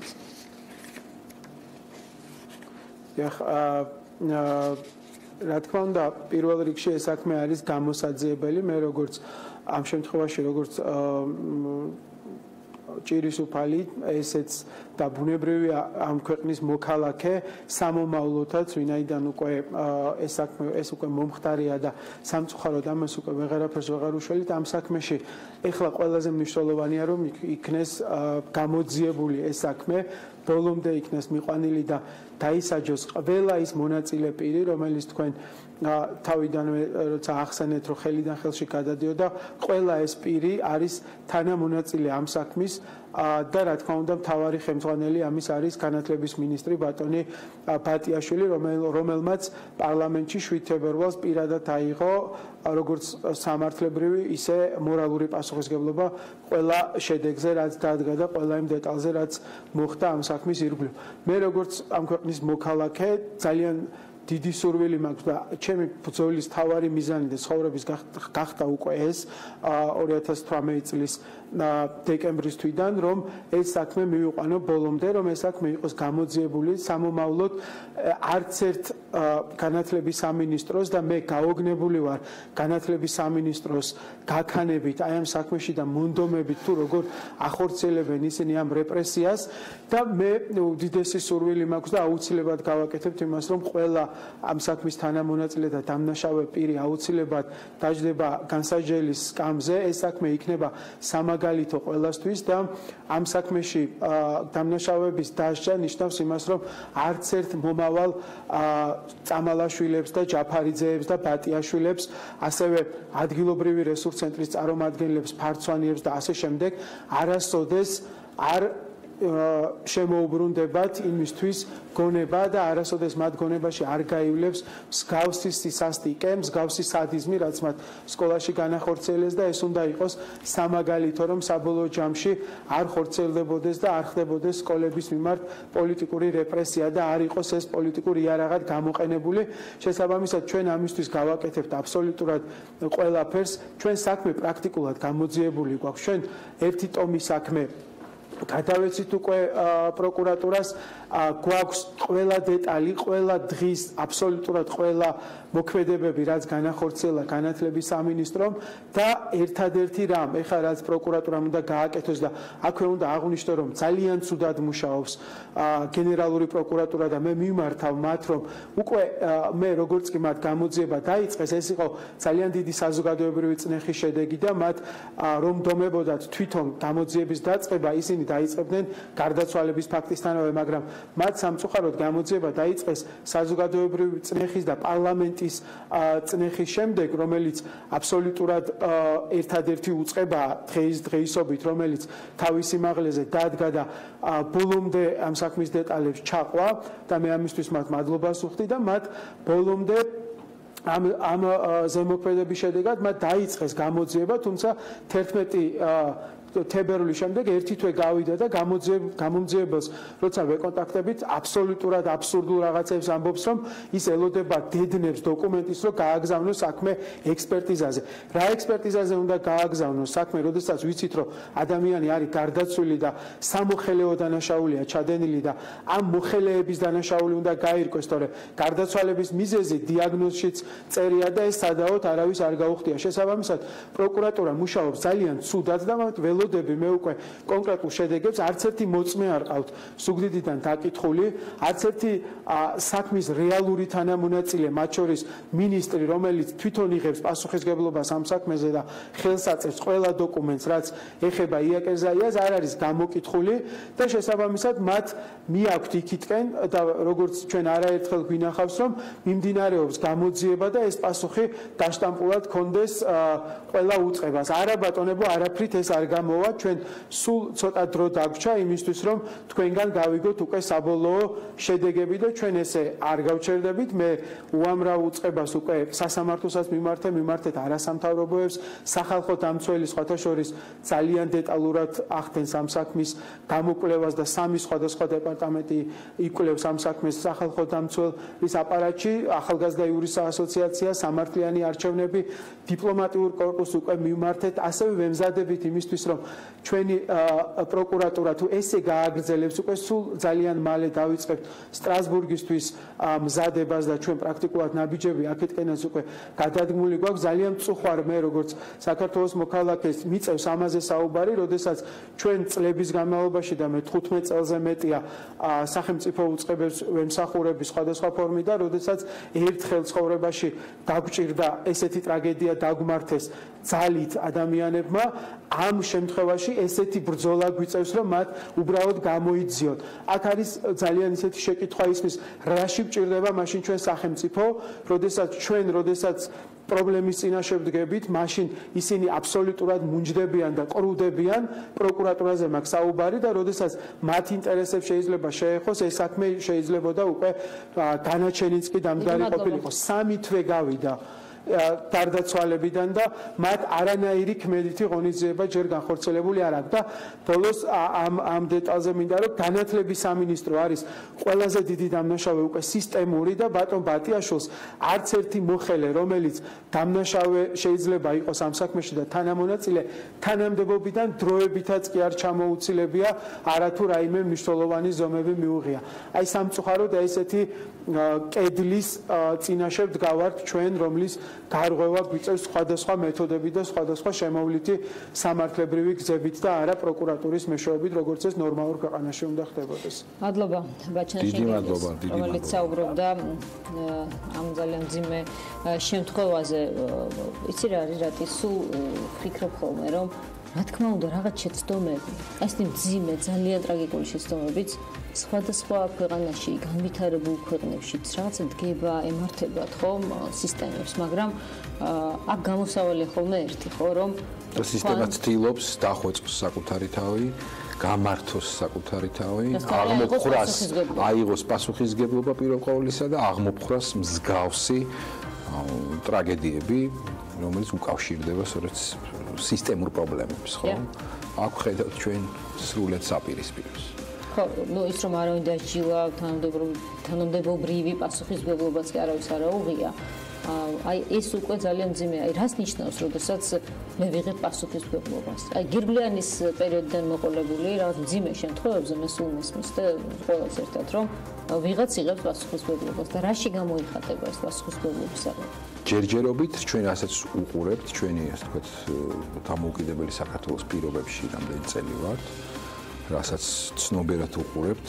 რა თქმა უნდა, პირველ რიგში ეს საქმე არის გამოსაძიებელი. მე როგორც ამ შემთხვევაში როგორც ჭირის უფალი, ესეც და ბუნებრივია ამ ქვეყნის მოქალაქე სამომავლოთაც, ვინაიდან უკვე ეს უკვე მომხდარია და სამწუხაროდ ამას უკვე ვეღარაფერს ვეღარ უშველით ამ საქმეში. ეხლა ყველაზე მნიშვნელოვანია რომ იქნეს გამოძიებული ეს საქმე, ბოლომდე იქნეს მიყვანილი და დაისაჯოს ყველა ის მონაწილე პირი, რომელიც თქვენ თავიდანვე როცა ახსენეთ რომ ხელიდან ხელში გადადიოდა, ყველა ეს პირი არის თანამონაწილე ამ საქმის და რა თქმა უნდა მთავარი ხელმძღვანელი ამის არის განათლების მინისტრი ბატონი ბატიაშვილი, რომელმაც პარლამენტში 7 თებერვალს პირადად აიღო როგორც სამართლებრივი, ისე მორალური პასუხისმგებლობა ყველა შედეგზე, რაც დადგა და ყველა იმ დეტალზე, რაც მოხდა ამ საქმის ირგვლივ. მე როგორც ამ ქვეყნის მოქალაქე ძალიან დიდი სურვილი მაქვს და ჩემი ბრძოლის თავარი მიზანი და ცხოვრების გახდა უკვე ეს 2018 წლის დეკემბრის თვიდან რომ ეს საქმე მივიყვანო ბოლომდე, რომ ეს საქმე იყოს გამოძიებული სამომავლოდ არც ერთ განათლების სამინისტროს და მე გაოგნებული ვარ განათლების სამინისტროს გაქანებით აი ამ საქმეში და მონდომებით თუ როგორ ახორციელებენ ისინი ამ რეპრესიას და მე უდიდესი სურვილი მაქვს და აუცილებლად გავაკეთებთ იმას რომ ყველა ამ საქმის თანამონაწილე და დამნაშავე პირი აუცილებლად დაждდება განსაჯელის სკამზე, ეს საქმე იქნება სამაგალითო ყველასთვის და ამ საქმეში დამნაშავების დასჯა ნიშნავს იმას, რომ არც ერთ მომავალ წამალაშვილებს და ჯაფარიძეებს და ბატიაშვილებს, ასევე ადგილობრივი რესურს ცენტრის წარმომადგენლებს, ფარცვანიებს და ასე შემდეგ არასოდეს არ შემოუბრუნდებათ იმისთვის გონება და არასოდეს მათ გონებაში არ გაივლებს მსგავსი სისასტიკე, მსგავსი სადიზმი, რაც მათ სკოლაში განახორციელეს და ეს უნდა იყოს სამაგალითო, რომ საბოლოო ჯამში არ ხორციელდებოდეს და არ ხდებოდეს სკოლების მიმართ პოლიტიკური რეპრესია და არ იყოს ეს პოლიტიკური იარაღად გამოყენებული. შესაბამისად, ჩვენ ამისთვის გავაკეთებთ აბსოლუტურად ყველაფერს. ჩვენ საქმე პრაქტიკულად გამოძიებული გვაქვს. ჩვენ ერთი ტომის საქმე გადავეცით უკვე პროკურატურას, გვაქვს ყველა დეტალი, ყველა დღის აბსოლუტურად ყველა მოქმედებები, რაც განახორციელა განათლების სამინისტრომ და ერთადერთი რამ, ეხლა რაც პროკურატურამ უნდა გააკეთოს და აქვე უნდა აღვნიშნო, რომ ძალიან ცუდად მუშაობს გენერალური პროკურატურა და მე მიმართავ მათ, რომ უკვე მე როგორც კი მათ გამოძიება დაიწყეს, ეს იყო ძალიან დიდი საზოგადოებრივი წნეხის შედეგი და მათ რომ დომებოდათ თვითონ გამოძიების დაწყება, ისინი დაიწყებდნენ გარდაცვალების ფაქტისთანავე, მაგრამ მათ სამწუხაროდ გამოძიება დაიწყეს საზოგადოებრივი წნეხის და პარლამენტის წნეხის შემდეგ, რომელიც აბსოლუტურად ერთადერთი უწყებაა დღეისობით, რომელიც თავის სიმაღლეზე დადგა და ბოლომდე ამ საქმის დეტალებს ჩაყვა და მე ამისთვის მათ მადლობას ვუხდი და მათ ბოლომდე ამ ზემოქმედების შედეგად მათ დაიწყეს გამოძიება, თუმცა 11 თებერვლის შემდეგ ერთი თვე გავიდა და გამომძიებელს როცა ვეკონტაქტებით აბსოლუტურად აბსურდულ რაღაცებს ამბობს, რომ ის ელოდება დედნებს დოკუმენტის, რომ გააგზავნოს საქმე ექსპერტიზაზე. რა ექსპერტიზაზე უნდა გააგზავნოს საქმე, როდესაც ვიცით, რომ ადამიანი არის გარდაცვლილი და სამოხელეო დანაშაულია ჩადენილი და ამ მოხელეების დანაშაული უნდა გაირკვეს, თორე გარდაცვალების მიზეზი დიაგნოზშიც წერია და ეს სადავოდ არავის არ გაუხდია. შესაბამისად, პროკურატურა მუშაობს ძალიან ცუდად და მე უკვე კონკრეტულ შედეგებს არც ერთი მოწმე არ ყავთ სუგდიდიდან დაკითხული, არც ერთი საქმის რეალური თანამონაწილე, მათ შორის მინისტრი, რომელიც თვითონ იღებს პასუხისმგებლობას ამ საქმეზე და ხელს აწევს ყველა დოკუმენტს, რაც ეხება იაკერზაიას, არ არის გამოკითხული და შესაბამისად მათ მიაქვთ იქითკენ და როგორც ჩვენ არაერთხელ გვინახავს, რომ მიმდინარეობს გამოძიება და ეს პასუხი დაშტამპულად კონდეს ყველა უწყებას. არა ბატონებო, არაფრით ეს არ გამოვა, ჩვენ სულ ცოტა დრო დაგვრჩა იმისთვის, რომ თქვენგან გავიგოთ უკვე საბოლოო შედეგები და ჩვენ ესე არ გავჩერდებით. მე უამრავ უწყებას უკვე სასამართლოსაც მიმართეთ არასამთავრობოებს, სახალხო დამცველი სხვათა შორის ძალიან დეტალურად ახდენს ამ საქმის გამოკვლევას და 3 სხვადასხვა დეპარტამენტი იკვლევს ამ საქმეს სახალხო დამცველის აპარატში, ახალგაზრდა იურისტთა ასოციაცია, სამართლიანი არჩევნები, დიპლომატიურ კორპუსს უკვე მიმართეთ, ასევე ვემზადებით იმისთვის, რომ ჩვენი პროკურატურა თუ ესე გააგრძელებს, უკვე სულ ძალიან მალე დავიწყებთ სტრასბურგისთვის მზადებას და ჩვენ პრაქტიკულად ნაბიჯები აქეთკენაც უკვე გადადგმული გვაქვს. ძალიან წუხარ მე როგორც საქართველოს მოქალაქეს მიწევს ამაზე საუბარი, როდესაც ჩვენ წლების განმავლობაში და მე 15 წელზე მეტია სახელმწიფო უწყებებს ვემსახურები სხვადასხვა ფორმით და როდესაც ერთხელ ცხოვრებაში დაგვჭირდა ესეთი ტრაგედია დაგმართეს ძალით ადამიანებმა, ამ შემთხვევაში ესეთი ბრძოლა გვიწევს, რომ მათ უბრალოდ გამოიძიოთ. აქ არის ძალიან ისეთი შეკითხვა ისმის, რაში გვჭირდება მაშინ ჩვენ სახელმწიფო, როდესაც პრობლემის წინაშე ვდგებით, მაშინ ისინი აბსოლუტურად მუნჯდებიან და ყრუდებიან, პროკურატურაზე მაქვს საუბარი და როდესაც მათ ინტერესებს შეიძლება შეეხოს, ეს საქმე შეიძლებოდა უკვე განაჩენიც კი დამდგარი ყოფილიყო. 3 თვე გავიდა გარდაცვალებიდან და მათ არანაირი ქმედითი ღონისძიება ჯერ განხორციელებული არ აქვს და ბოლოს ამ დეტალზე მინდა რომ განათლების სამინისტრო არის ყველაზე დიდი დამნაშავე უკვე სისტემური და ბატონ ბატიაშვილს არც ერთი მოხელე რომელიც დამნაშავე შეიძლება იყოს ამ საქმეში და თანამონაწილე თანამდებობიდან დროებითაც კი არ ჩამოუცილებია არათუ რაიმე მნიშვნელოვანი ზომები მიუღია. აი სამწუხაროდ ესეთი კედლის წინაშე ვდგავართ ჩვენ რომლის გარღვევა გვიწევს სხვადასხვა მეთოდები და სხვადასხვა შემოვლითი სამართლებრივი გზებით და არა პროკურატურის მეშვეობით, როგორც ეს ნორმალურ ქვეყანაში უნდა ხდებოდეს. მადლობა ბაჩანაშვილს, რომელიც საუბრობდა ამ ძალიან ძიმე შემთხვევაზე. იცი რა არის, რატი სულ ვფიქრობ ხოლმე, რომ რა თქმა უნდა რაღაც შეცდომები, ასეთი ძიმე, ძალიან ტრაგიკული შეცდომებიც სხვადასხვა ქვეყანაში, განვითარებულ ქვეყნებშიც რაღაცა დგება, ემართებათ ხომ სისტემებს, მაგრამ აქ გამოსავალია ხოლმე ერთი ხო, რომ სისტემა ცდილობს დახვეწოს საკუთარი თავი, გამართოს საკუთარი თავი, აღმოფხვრას აიღოს პასუხისგებლობა პირველ ყოვლისა და აღმოფხვრას მსგავსი ტრაგედიები, რომელიც უკავშირდება სწორედ სისტემურ პრობლემებს, ხო? აქ ხედავთ ჩვენ სრულად საპირისპიროს. ხო, ის რომ არავინ დაიჭილა თანამდებობრივი პასუხისმგებლობაც კი არავის არ აუღია. აი ეს უკვე ძალიან ძიმე, აი რას ნიშნავს, როდესაც მე ვიღებ პასუხისმგებლობას. აი გირგლიანის პერიოდიდან მოყოლებული რაღაც ძიმე შემთხვევებზე მე სულ მესმის და ყველას ერთად რომ ვიღაც იღებს პასუხისმგებლობას და რაში გამოიხატება ეს პასუხისმგებლობის აღება. ჯერჯერობით ჩვენ რასაც უყურებთ, ჩვენი ასე ვთქვათ დამოუკიდებელი საქართველოს პირობებში რამდენი წელი ვართ, რასაც ცნობიერად უყურებთ,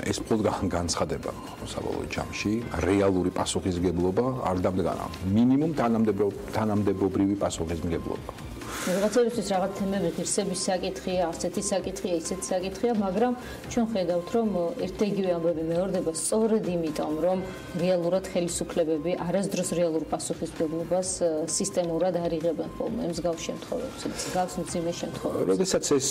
ეს მხოლოდ განცხადება საბოლოო ჯამში, რეალური პასუხისმგებლობა არ დამდგარა. მინიმუმ თანამდებობრივი პასუხისმგებლობა. რაღაცებისთვის რაღაც თემები ღირსების საკითხია, ასეთი საკითხია, ისეთი საკითხია, მაგრამ ჩვენ ხედავთ, რომ ერთ-ერთი ამბები მეორდება სწორედ იმიტომ, რომ რეალურად ხელისუფლებები არასდროს რეალურ პასუხისმგებლობას სისტემურად არ იღებენ ხოლმე მსგავს შემთხვევებში, მსგავს მძიმე შემთხვევებში. როდესაც ეს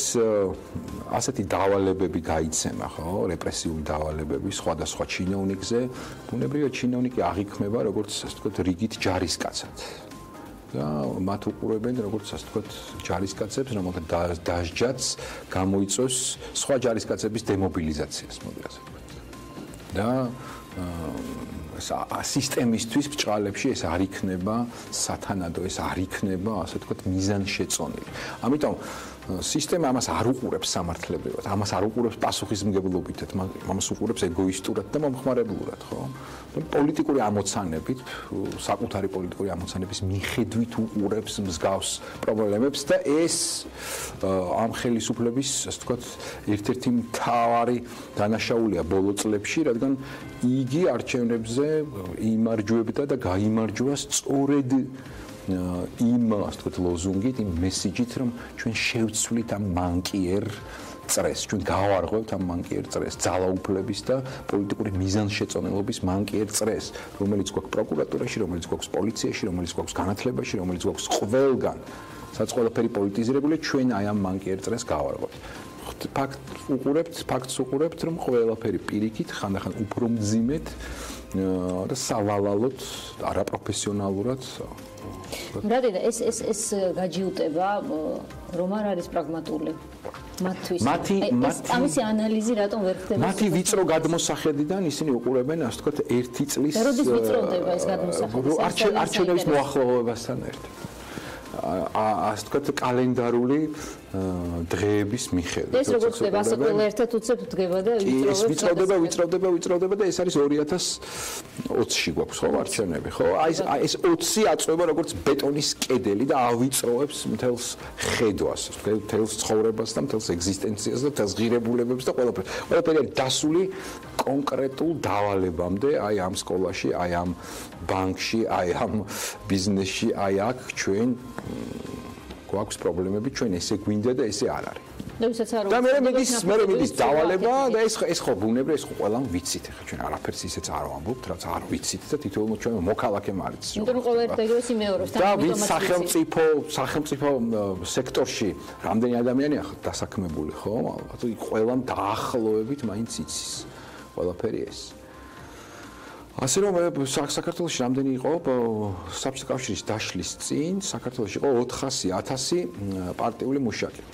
ასეთი დავალებები გაიცემა, ხო, რეპრესიული დავალებები სხვადასხვა ჩინოვნიკზე, ბუნებრივად ჩინოვნიკი აღიქმება როგორც ასე ვთქვათ რიგით ჯარისკაცად. და მათ უყურებენ როგორც ასე ვთქვათ ჯარისკაცებს, რომელთა დასჯაც გამოიწვევს სხვა ჯარისკაცების დემობილიზაციას, მოდი ასე ვთქვათ. და სისტემისთვის ბჭყალებში ეს არ იქნება სათანადო, ეს არ იქნება ასე ვთქვათ მიზანშეწონილი. ამიტომ სისტემა ამას არ უყურებს სამართლებრივად, ამას არ უყურებს პასუხისმგებლობითად, ამას უყურებს ეგოისტურად და მომხმარებლურად, ხო? პოლიტიკური ამოცანებით, საკუთარი პოლიტიკური ამოცანების მიხედვით უყურებს მსგავს პრობლემებს და ეს ამ ხელისუფლების, ასე ვთქვათ, ერთ-ერთი მთავარი დანაშაულია ბოლო წლებში, რადგან იგი არჩევნებზე იმარჯვებდა და გაიმარჯვა სწორედ იმ ასე ვთქვათ ლოზუნგით, იმ მესიჯით, რომ ჩვენ შევცვლით ამ მანკიერ წრეს, ჩვენ გავარღვევთ ამ მანკიერ წრეს, ძალაუფლების და პოლიტიკური მიზანშეწონილობის მანკიერ წრეს, რომელიც გვაქვს პროკურატურაში, რომელიც გვაქვს პოლიციაში, რომელიც გვაქვს განათლებაში, რომელიც გვაქვს ყველგან სადაც ყველაფერი პოლიტიზირებულია, ჩვენ აი ამ მანკიერ წრეს გავარღვევთ. ფაქტს უყურებთ, რომ ყველაფერი პირიქით, ხანდახან უფრო მძიმედ და სავალალოდ, არაპროფესიონალურად. რადგან ეს გაჯიუტება რომ არ არის პრაგმატული მათთვის. ამისი ანალიზი რატომ ვერ ხდება? მათი ვიწრო გადმოსახედიდან ისინი უყურებენ, ასე ვთქვათ, ერთი წლის როდის ვიწროვდება ეს გადმოსახედი? არჩევნების მოახლოვებასთან ერთად. ასე ვთქვათ, კალენდარული დღეების მიხედვით. ეს როგორც ხდება, ასე ყველა ერთად უცებ დგება და ვიწროვდება და ეს არის 2020-ში გვაქვს ხო არჩევნები, ხო? აი ეს 20 აწვება როგორც ბეტონის კედელი და ავიწროვებს მთელს ხედვას, მთელს ცხოვრებას და მთელს ეგზისტენციას და მთელს ღირებულებებს და ყველაფერს. ყველაფერი არის დასული კონკრეტულ დავალებამდე, აი ამ სკოლაში, აი ამ ბანკში, აი ამ ბიზნესში, აი აქ ჩვენ გვაქვს პრობლემები, ჩვენ ესე გვინდა და ესე არ არის. და მე მიდის დავალება და ეს ხო ბუნებრივია, ეს ხო ყველამ ვიცით, ხა ჩვენ არაფერს ისეც არ ვამბობთ, რაც არ ვიცით და თითოეულ ჩვენ მოქალაქემ არის. იმიტომ რომ ყველა ერთ ეგრეს იმეორებს და ვინც სახელმწიფო სექტორში რამდენი ადამიანია დასაქმებული, ხო? ალბათ ყველამ დაახლოებით მაინც იცის ყველაფერი ეს. ასე რომ საქართველოში რამდენი იყო საბჭოთა კავშირის დაშლის წინ საქართველოში იყო 400,000 პარტიული მუშაკი.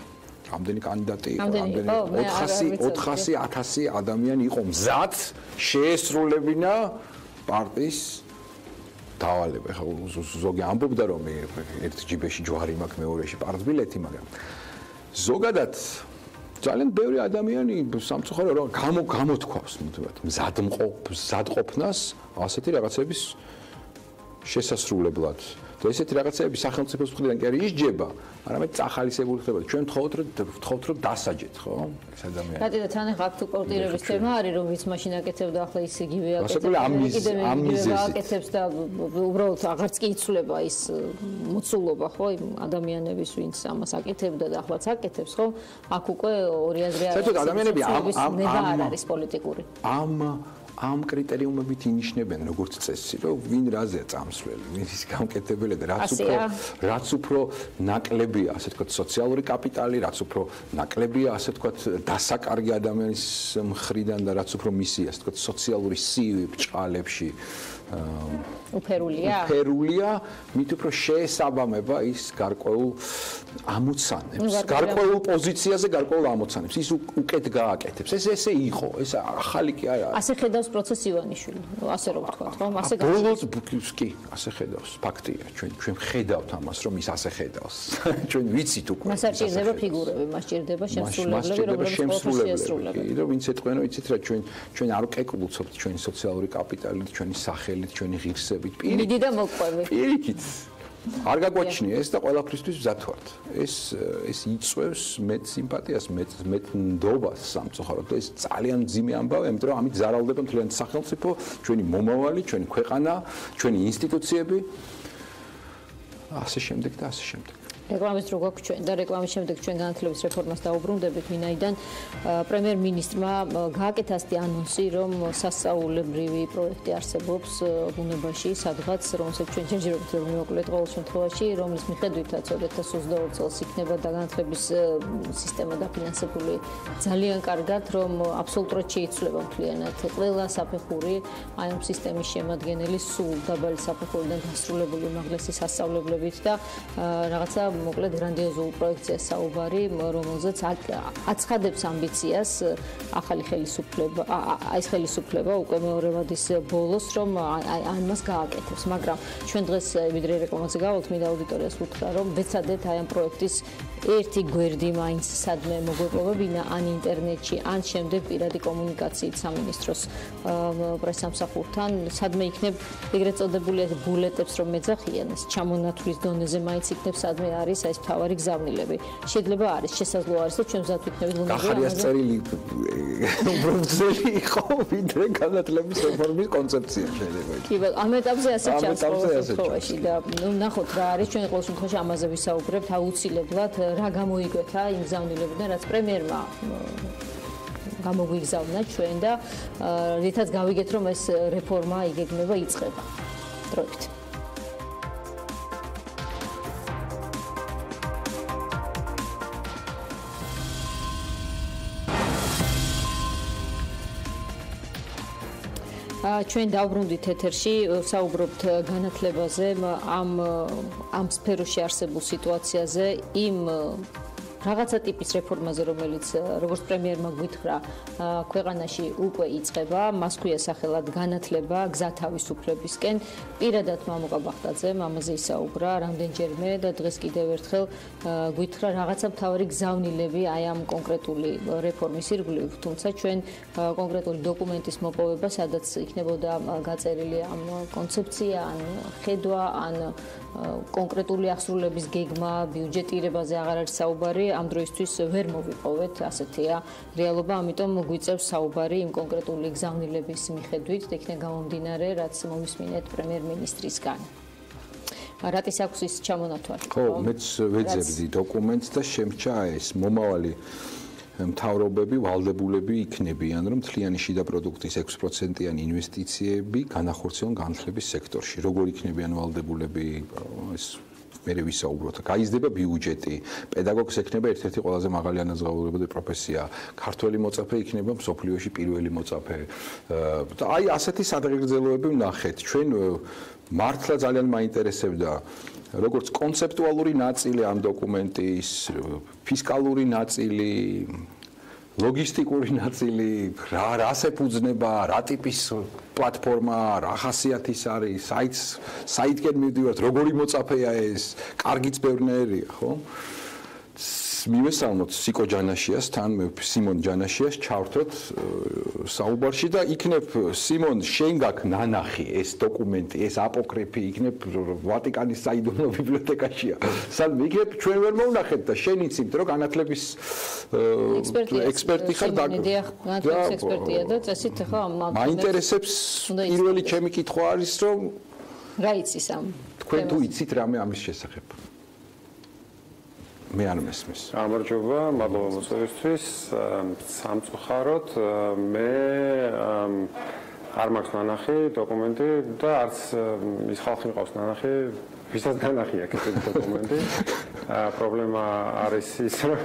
რამდენი კანდიდატი იყო, 400,000 ადამიანი იყო მზად შეესრულებინა პარტიის დავალება. ხა ზოგი ამბობდა რომ ერთ ჯიბეში ჯვარი მაქვს, მეორეში პარტბილეთი, მაგრამ ზოგადად ძალიან ბევრი ადამიანი სამწუხარო რომ გამოთქვავს მზადყოფნას ასეთი რაღაცების შესასრულებლად. და ესეთი რაღაცები სახელმწიფოს მხრიდან კი არ ისჯება, არამედ წახალისებული ხდება. ჩვენ ვთხოვთ რომ დასაჯეთ, ხო? ეს ადამიანი. რადგან თან ახლა აქტუალურობის თემა არის, რომ ვინც მაშინ აკეთებდა, ახლა ის იგივე აკეთებს და უბრალოდ აღარც კი იცვლება ის მოცულობა, ხო? ადამიანების ვინც ამას აკეთებდა და ახლაც აკეთებს, ხო? აქ უკვე ორი აზრი არის. საერთოდ ადამიანები ამ არის პოლიტიკური. ამ კრიტერიუმებით ინიშნებენ როგორც წესი, რომ ვინ რაზეა წამსვლელი, ვინ ის გამკეთებელი და რაც უფრო ნაკლებია, ასე ვთქვათ, სოციალური კაპიტალი, რაც უფრო ნაკლებია, ასე ვთქვათ, დასაკარგი ადამიანის მხრიდან და რაც უფრო მისი, ასე ვთქვათ, სოციალური სივი ბჭყალებში უფერულია, მით უფრო შეესაბამება ის გარკვეულ ამოცანებს, გარკვეულ პოზიციაზე გარკვეულ ამოცანებს, ის უკეთ გააკეთებს. ეს ესე იყო, ეს ახალი კი არ არის. ასე ხედავს პროცესი ივანიშვილი, ასე რომ ვთქვათ, რომ ასე ბოლოს კი, ასე ხედავს, ფაქტია, ჩვენ ხედავთ ამას, რომ ის ასე ხედავს. ჩვენ ვიცით უკვე. მას არ ჭირდება ფიგურები, მას ჭირდება შემსრულებლები, რომლებიც შეესრულებენ. და ვინც ეტყვიან, ვიცით რა, ჩვენ არ ვკეკლუცობთ ჩვენი სოციალური კაპიტალით, ჩვენი სახელით, ჩვენი ღირსებით. მიდი და მოყვები. პირიქით. არ გაგვაჩნია ეს და ყველაფრისთვის მზად ვართ. ეს იწვევს მეტ სიმპათიას, მეტ ნდობას სამწუხაროდ და ეს ძალიან მძიმე ამბავია, იმიტომ რომ ამით ზარალდება მთლიანი სახელმწიფო, ჩვენი მომავალი, ჩვენი ქვეყანა, ჩვენი ინსტიტუციები. ასე შემდეგ და ასე შემდეგ. რეკლამის დრო გვაქვს ჩვენ და რეკლამის შემდეგ ჩვენ განათლების რეფორმას დაუბრუნდებით, ვინაიდან პრემიერ-მინისტრმა გააკეთა ასეთი ანონსი, რომ სასწაულებრივი პროექტი არსებობს ბუნებაში, სადღაც, რომელსაც ჩვენ ჯერჯერობით ვერ მივაკლეთ ყოველ შემთხვევაში, რომლის მიხედვითაც 2022 წელს იქნება განათლების სისტემა დაფინანსებული ძალიან კარგად, რომ აბსოლუტურად შეიცვლება მთლიანად ყველა საფეხური აი ამ სისტემის შემადგენელი სულ დაბალი საფეხურიდან დასრულებული უმაღლესი სასწავლებლებით და რაღაცა მოკლედ გრანდიოზულ პროექტზე საუბარი, რომელზეც აცხადებს ამბიციას ახალი ხელისუფლება, ეს ხელისუფლება უკვე მეორევადის ბოლოს, რომ ამას გააკეთებს, მაგრამ ჩვენ დღეს ვიდრე რეკლამაზე გავალთ, მინდა აუდიტორიას ვუთხრა, რომ ვეცადეთ აი ამ პროექტის ერთი გვერდი მაინც სადმე მოგვეპოვებინა ან ინტერნეტში, ან შემდეგ პირადი კომუნიკაციით სამინისტროს პრესსამსახურთან, სადმე იქნებ ეგრეთ წოდებული ბულეტებს რომ მეძახიან, ეს ჩამონათვლის დონეზე მაინც იქნებ სადმე არის ეს მთავარი გზავნილები. შეიძლება არის, შესაძლოა არის და ჩვენ მზად ვიქნებით გახარიას წერილი უბრალოდ იყო ვიდრე განათლების რეფორმის კონცეფცია შეიძლება. კი, ამ ეტაპზე ასე ჩასწავლაში და ნახოთ რა არის, ჩვენ ყოველ შემთხვევაში ამაზე ვისაუბრებთ აუცილებლად რა გამოიკვეთა იმ გზავნილებიდან, რაც პრემიერმა გამოგვიგზავნა ჩვენ და რითაც გავიგეთ, რომ ეს რეფორმა იგეგმება იწყება. დროებით. ჩვენ დავბრუნდით ეთერში, საუბრობთ განათლებაზე, ამ სფეროში არსებულ სიტუაციაზე, იმ რაღაცა ტიპის რეფორმაზე, რომელიც როგორც პრემიერმა გვითხრა, ქვეყანაში უკვე იწყება, მას ქვია სახელად განათლება, გზა თავისუფლებისკენ. პირადად მამუკა ბახტაძემ ამაზე ისაუბრა რამდენჯერმე და დღეს კიდევ ერთხელ გვითხრა რაღაცა მთავარი გზავნილები აი ამ კონკრეტული რეფორმის ირგვლივ, თუმცა ჩვენ კონკრეტული დოკუმენტის მოპოვება, სადაც იქნებოდა გაწერილი ამ კონცეფცია, ან ხედვა, ან კონკრეტული აღსრულების გეგმა, ბიუჯეტირებაზე აღარ არის საუბარი. ამ დროისთვის ვერ მოვიპოვეთ, ასეთია რეალობა, ამიტომ გვიწევს საუბარი იმ კონკრეტული გზავნილების მიხედვით, და იქნება გამომდინარე, რაც მოვისმინეთ პრემიერ-მინისტრისგან. რატის აქვს ის ჩამონათვალი? ხო, მეც ვეძებდი დოკუმენტს და შემჭა ეს მომავალი მთავრობები, ვალდებულები იქნებიან, რომ მთლიანი შიდა პროდუქტის 6%-იანი ინვესტიციები განახორციელონ განათლების სექტორში. როგორ იქნებიან ვალდებულები ეს მე ვისაუბროთ. გაიზრდება ბიუჯეტი, პედაგოგს ექნება ერთ-ერთი ყველაზე მაღალი ანაზღაურებადი პროფესია. ქართველი მოწაფე იქნება მსოფლიოში პირველი მოწაფე. და აი ასეთი სადღეგრძელოები ვნახეთ. ჩვენ მართლა ძალიან მაინტერესებდა როგორც კონცეპტუალური ნაწილი ამ დოკუმენტის, ფისკალური ნაწილი, ლოგისტიკური ნაწილი, რას ეფუძნება, რა ტიპის პლატფორმა, რა ხასიათის არის, საითკენ მივდივართ, როგორი მოწაფეა ეს, კარგიც ბევრნაირია, ხო? მივესალმოთ სიკო ჯანაშიასთან, მე სიმონ ჯანაშიას ჩავრთოთ საუბარში და იქნებ სიმონ შენ გაქვს ნანახი ეს დოკუმენტი, ეს აპოკრიფი იქნებ ვატიკანის საიდუმლო ბიბლიოთეკაშია. სანამ იქნებ ჩვენ ვერ მოვნახეთ და შენ იცით რომ განათლების ექსპერტი ხარ და განათლების ექსპერტია და წესით ხო მაინტერესებს პირველი ჩემი კითხვა არის რომ რა იცის ამ თქვენ თუ იცით რამე ამის შესახებ? მე არ მესმის. გამარჯობა, მადლობა მოწვევისთვის. სამწუხაროდ მე არ მაქვს ნანახი დოკუმენტი და არც ის ხალხი მყავს ნანახი, ვისაც ნანახი აქვს ეს დოკუმენტი. პრობლემა არის ის, რომ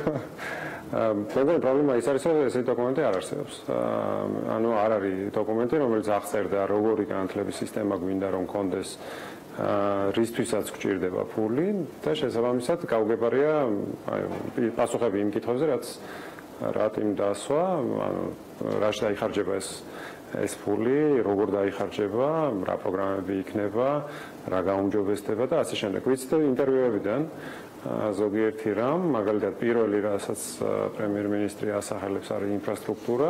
მეგონი პრობლემა ის არის, რომ ეს დოკუმენტი არ არსებობს. ანუ არ არის დოკუმენტი, რომელიც აღწერდა როგორი განათლების სისტემა გვინდა რომ კონდეს რისთვისაც გვჭირდება ფული და შესაბამისად გაუგებარია პასუხები იმ კითხვებზე, რაც რატომ დასვა, ანუ რაში დაიხარჯება ეს ფული, როგორ დაიხარჯება, რა პროგრამები იქნება, რა გაუმჯობესდება და ასე შემდეგ. ვიცით ინტერვიუებიდან ზოგიერთი რამ, მაგალითად პირველი რასაც პრემიერ-მინისტრი ასახელებს არის ინფრასტრუქტურა.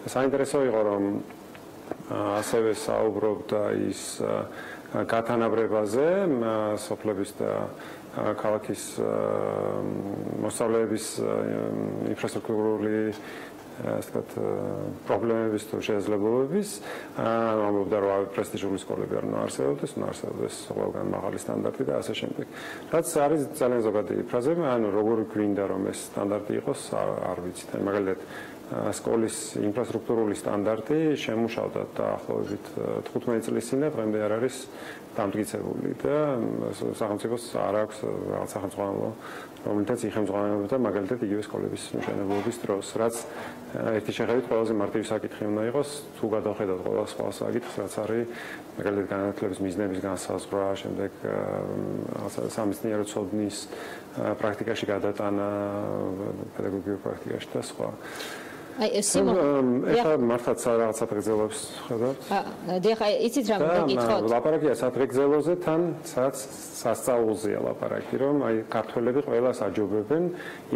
საინტერესო იყო რომ ასევე საუბრობდა ის გათანაბრებაზე, სოფლების და ქალაქის მოსწავლეების ინფრასტრუქტურული ასე ვთქვათ პრობლემების თუ შესაძლებლობების, ამბობდა რომ პრესტიჟული სკოლები არ უნდა არსებობდეს, უნდა არსებობდეს ყველგან მაღალი სტანდარტი და ასე შემდეგ. რაც არის ძალიან ზოგადი ფრაზები, ანუ როგორი გვინდა რომ ეს სტანდარტი იყოს, არ ვიცით. მაგალითად სკოლის ინფრასტრუქტურული სტანდარტი შემუშავდა დაახლოებით 15 წლის წინ და დღემდე არ არის დამტკიცებული და სახელმწიფოს არ აქვს რაღაც სახელმწიფო რომელთაც იხელმძღვანელობდა მაგალითად იგივე სკოლების მშენებლობის დროს, რაც ერთი შეხედვით ყველაზე მარტივი საკითხი უნდა იყოს, თუ გადავხედავთ ყველა სხვა საკითხს, რაც არის მაგალითად განათლების მიზნების განსაზღვრა, შემდეგ სამეცნიერო ცოდნის პრაქტიკაში გადატანა, პედაგოგიურ პრაქტიკაში და სხვა. აი სიმონ ეხლა მართლაც რაღაცა დღეძელობს ხედავთ? დიახ, იცით რა მინდა გითხოთ? ლაპარაკია სადღეძელოზე თან სასწაულზეა ლაპარაკი, რომ აი ქართველები ყველას აჯობებენ,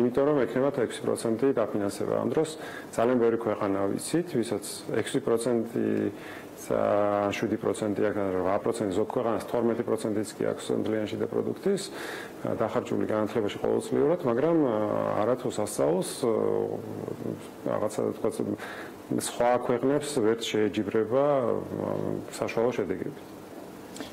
იმიტომ რომ ექნებათ 6% დაფინანსება. ამ დროს ძალიან ბევრი ქვეყანა ვიცით, ვისაც 6% 7% აქ 8% ზოგ ქვეყანას 12%-იც კი აქვს მთლიანი შიდა პროდუქტის დახარჯული განათლებაში ყოველწლიურად, მაგრამ არათუ სასწაულს რაღაცა თქვა სხვა ქვეყნებს ვერ შეეჯიბრება საშუალო შედეგები.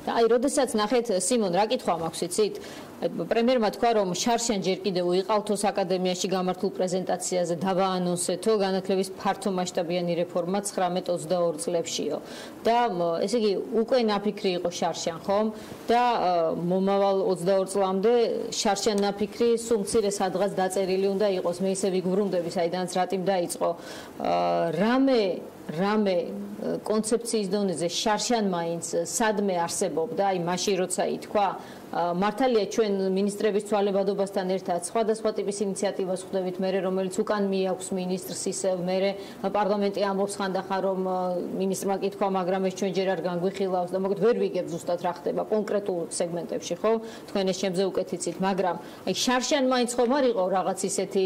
და აი, როდესაც ნახეთ სიმონ, რა კითხვა მაქვს იცით? პრემიერმა თქვა, რომ შარშან ჯერ კიდევ იყალთოს აკადემიაში გამართულ პრეზენტაციაზე დავაანონსეთო განათლების ფართო მასშტაბიანი რეფორმა 19-22 წლებშიო. და ესე იგი უკვე ნაფიქრი იყო შარშან, ხომ? და მომავალ 22 წლამდე შარშან ნაფიქრი სულ მცირე სადღაც დაწერილი უნდა იყოს. მე ისე ვიგვრუნდები, საიდანაც რატიმ დაიწყო. რამე კონცეფციის დონეზე შარშან მაინც სადმე არსებობდა, აი მაშინ როცა ითქვა მართალია ჩვენ მინისტრების ცვალებადობასთან ერთად სხვადასხვა ტიპის ინიციატივას ხვდებით მე რომელიც უკან მიაქვს მინისტრს ისევ მე პარლამენტი ამბობს ხანდახან რომ მინისტრმა კითხვა მაგრამ ეს ჩვენ ჯერ არ განგვიხილავს და მოკლედ ვერ ვიგებ ზუსტად რა ხდება კონკრეტულ სეგმენტებში ხო თქვენ ეს ჩემზე უკეთიცით მაგრამ აი შარშან მაინც ხომ არ იყო რაღაც ისეთი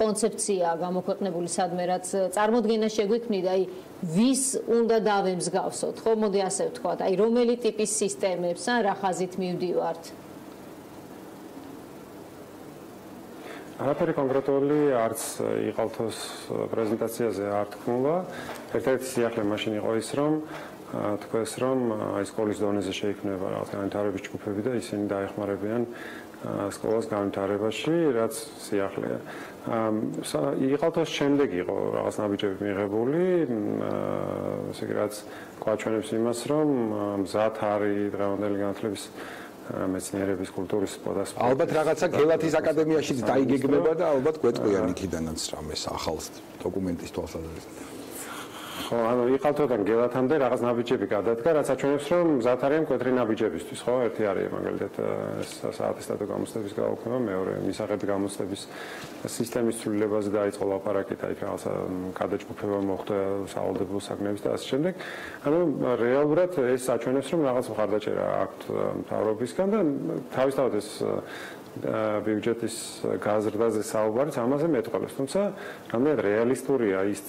კონცეფცია გამოქვეყნებული სადმე რაც წარმოდგენა შეგვიქმნიდა აი ვის უნდა დავემსგავსოთ ხო მოდი ასე ვთქვათ აი რომელი ტიპის სისტემებს ან რა ხაზით მივდივართ არაფერი კონკრეტული არც იყალთოს პრეზენტაციაზე არ თქმულა ერთ-ერთი სიახლე მაშინ იყო ის რომ თქვენს რომ აი სკოლის დონეზე შეიქმნება რაღაც განვითარების ჯგუფები და ისინი დაეხმარებიან სკოლას განვითარებაში რაც სიახლეა იყალთოს შემდეგ იყო რაღაც ნაბიჯები მიღებული ესე იგი რაც გვაჩვენებს იმას რომ მზად არის დღევანდელი განათლების მეცნიერების კულტურის სპორტის ალბათ რაღაცა გელათის აკადემიაშიც დაიგეგმება და ალბათ გვეტყვიან იქიდანაც რამეს ახალ დოკუმენტის თვალსაზრისით ხო, ანუ იყალთოდან გელათამდე რაღაც ნაბიჯები გადადგა, რაც აჩვენებს, რომ მზად არიან მკვეთრი ნაბიჯებისთვის, ხო? ერთი არის მაგალითად საატესტატო გამოცდების გაუქმება, მეორე მისაღები გამოცდების სისტემის ცვლილებაზე დაიწყო ლაპარაკი და იქ რაღაცა გადაჯგუფება მოხდა სავალდებულო საქმეების და ასე შემდეგ. ანუ რეალურად ეს აჩვენებს, რომ რაღაც მხარდაჭერა აქვთ მთავრობისგან და თავისთავად ეს ბიუჯეტის გაზრდაზე საუბარიც ამაზე მეტყველებს, თუმცა რამდენად რეალისტურია ის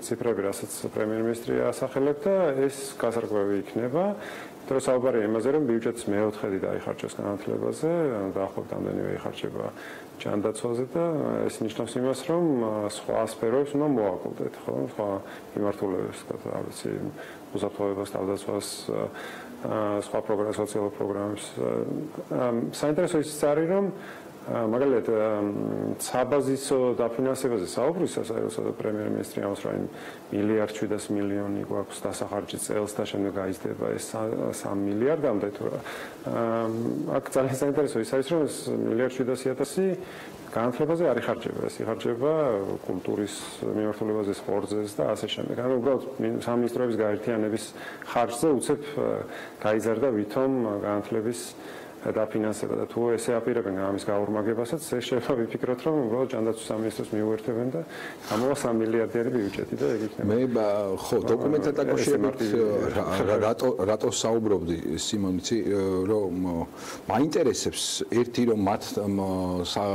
ციფრები, რასაც პრემიერ-მინისტრი ასახელებდა, ეს გასარკვევი იქნება. იმიტომ რომ საუბარია იმაზე, რომ ბიუჯეტის მეოთხედი დაიხარჯოს განათლებაზე, დაახლოებით ამდენივე იხარჯება ჯანდაცვაზე და ეს ნიშნავს იმას, რომ სხვა სფეროებს უნდა მოაკლდეთ, ხო? სხვა მიმართულებებს, რა ვიცი, უსაფრთხოებას, თავდაცვას, სხვა სოციალურ პროგრამებს. საინტერესო ის არის, რომ მაგალითად საბაზისო დაფინანსებაზე საუბრისას აიოსა პრემიერ-მინისტრი ამას რომ მილიარდ 700 მილიონი გვაქვს დასახარჯი წელს და შემდეგ გაიზრდება ეს 3 მილიარდამდე თუ რა. აქ ძალიან საინტერესო ის არის რომ ეს მილიარდ 700.000 განათლებაზე არ იხარჯება, ეს იხარჯება კულტურის მიმართულებაზე, სპორტზე და ასე შემდეგ. ანუ უბრალოდ სამინისტროების გაერთიანების ხარჯზე უცებ გაიზარდა ვითომ განათლების დაფინანსება და თუ ესე აპირებენ ამის გაორმაგებასაც ეს შეიძლება ვიფიქროთ რომ უბრალოდ ჯანდაცვის სამინისტროს მიუერთებენ და გამოვა 3 მილიარდიანი ბიუჯეტი და ეგ იქნება. მე ხო დოკუმენტთან დაკავშირებით რატო საუბრობდი სიმონიცი რომ მაინტერესებს ერთი რომ მათ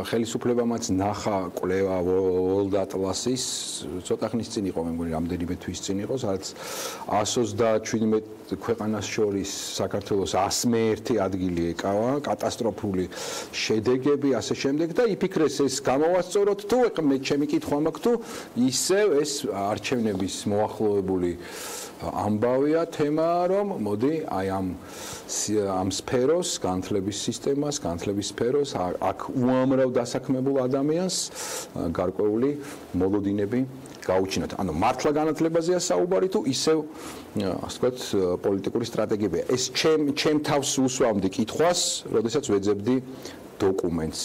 ხელისუფლებამაც ნახა კვლევა World Atlas-ის ცოტა ხნის წინ იყო მე მგონი რამდენიმე თვის წინ იყო სადაც 127 ქვეყანას შორის საქართველოს 101 ადგილი ეკავა კატასტროფული შედეგები ასე შემდეგ და იფიქრეს ეს გამოვასწოროთ თუ მე ჩემი კითხვა მაქვს თუ ისევ ეს არჩევნების მოახლოებული ამბავია თემა რომ მოდი აი ამ სფეროს განათლების სისტემას განათლების სფეროს აქ უამრავ დასაქმებულ ადამიანს გარკვეული მოლოდინები გაუჩინოთ. ანუ მართლა განათლებაზეა საუბარი თუ ისევ ასე ვთქვათ პოლიტიკური სტრატეგიებია. ეს ჩემ თავს უსვამდი კითხვას, როდესაც ვეძებდი დოკუმენტს.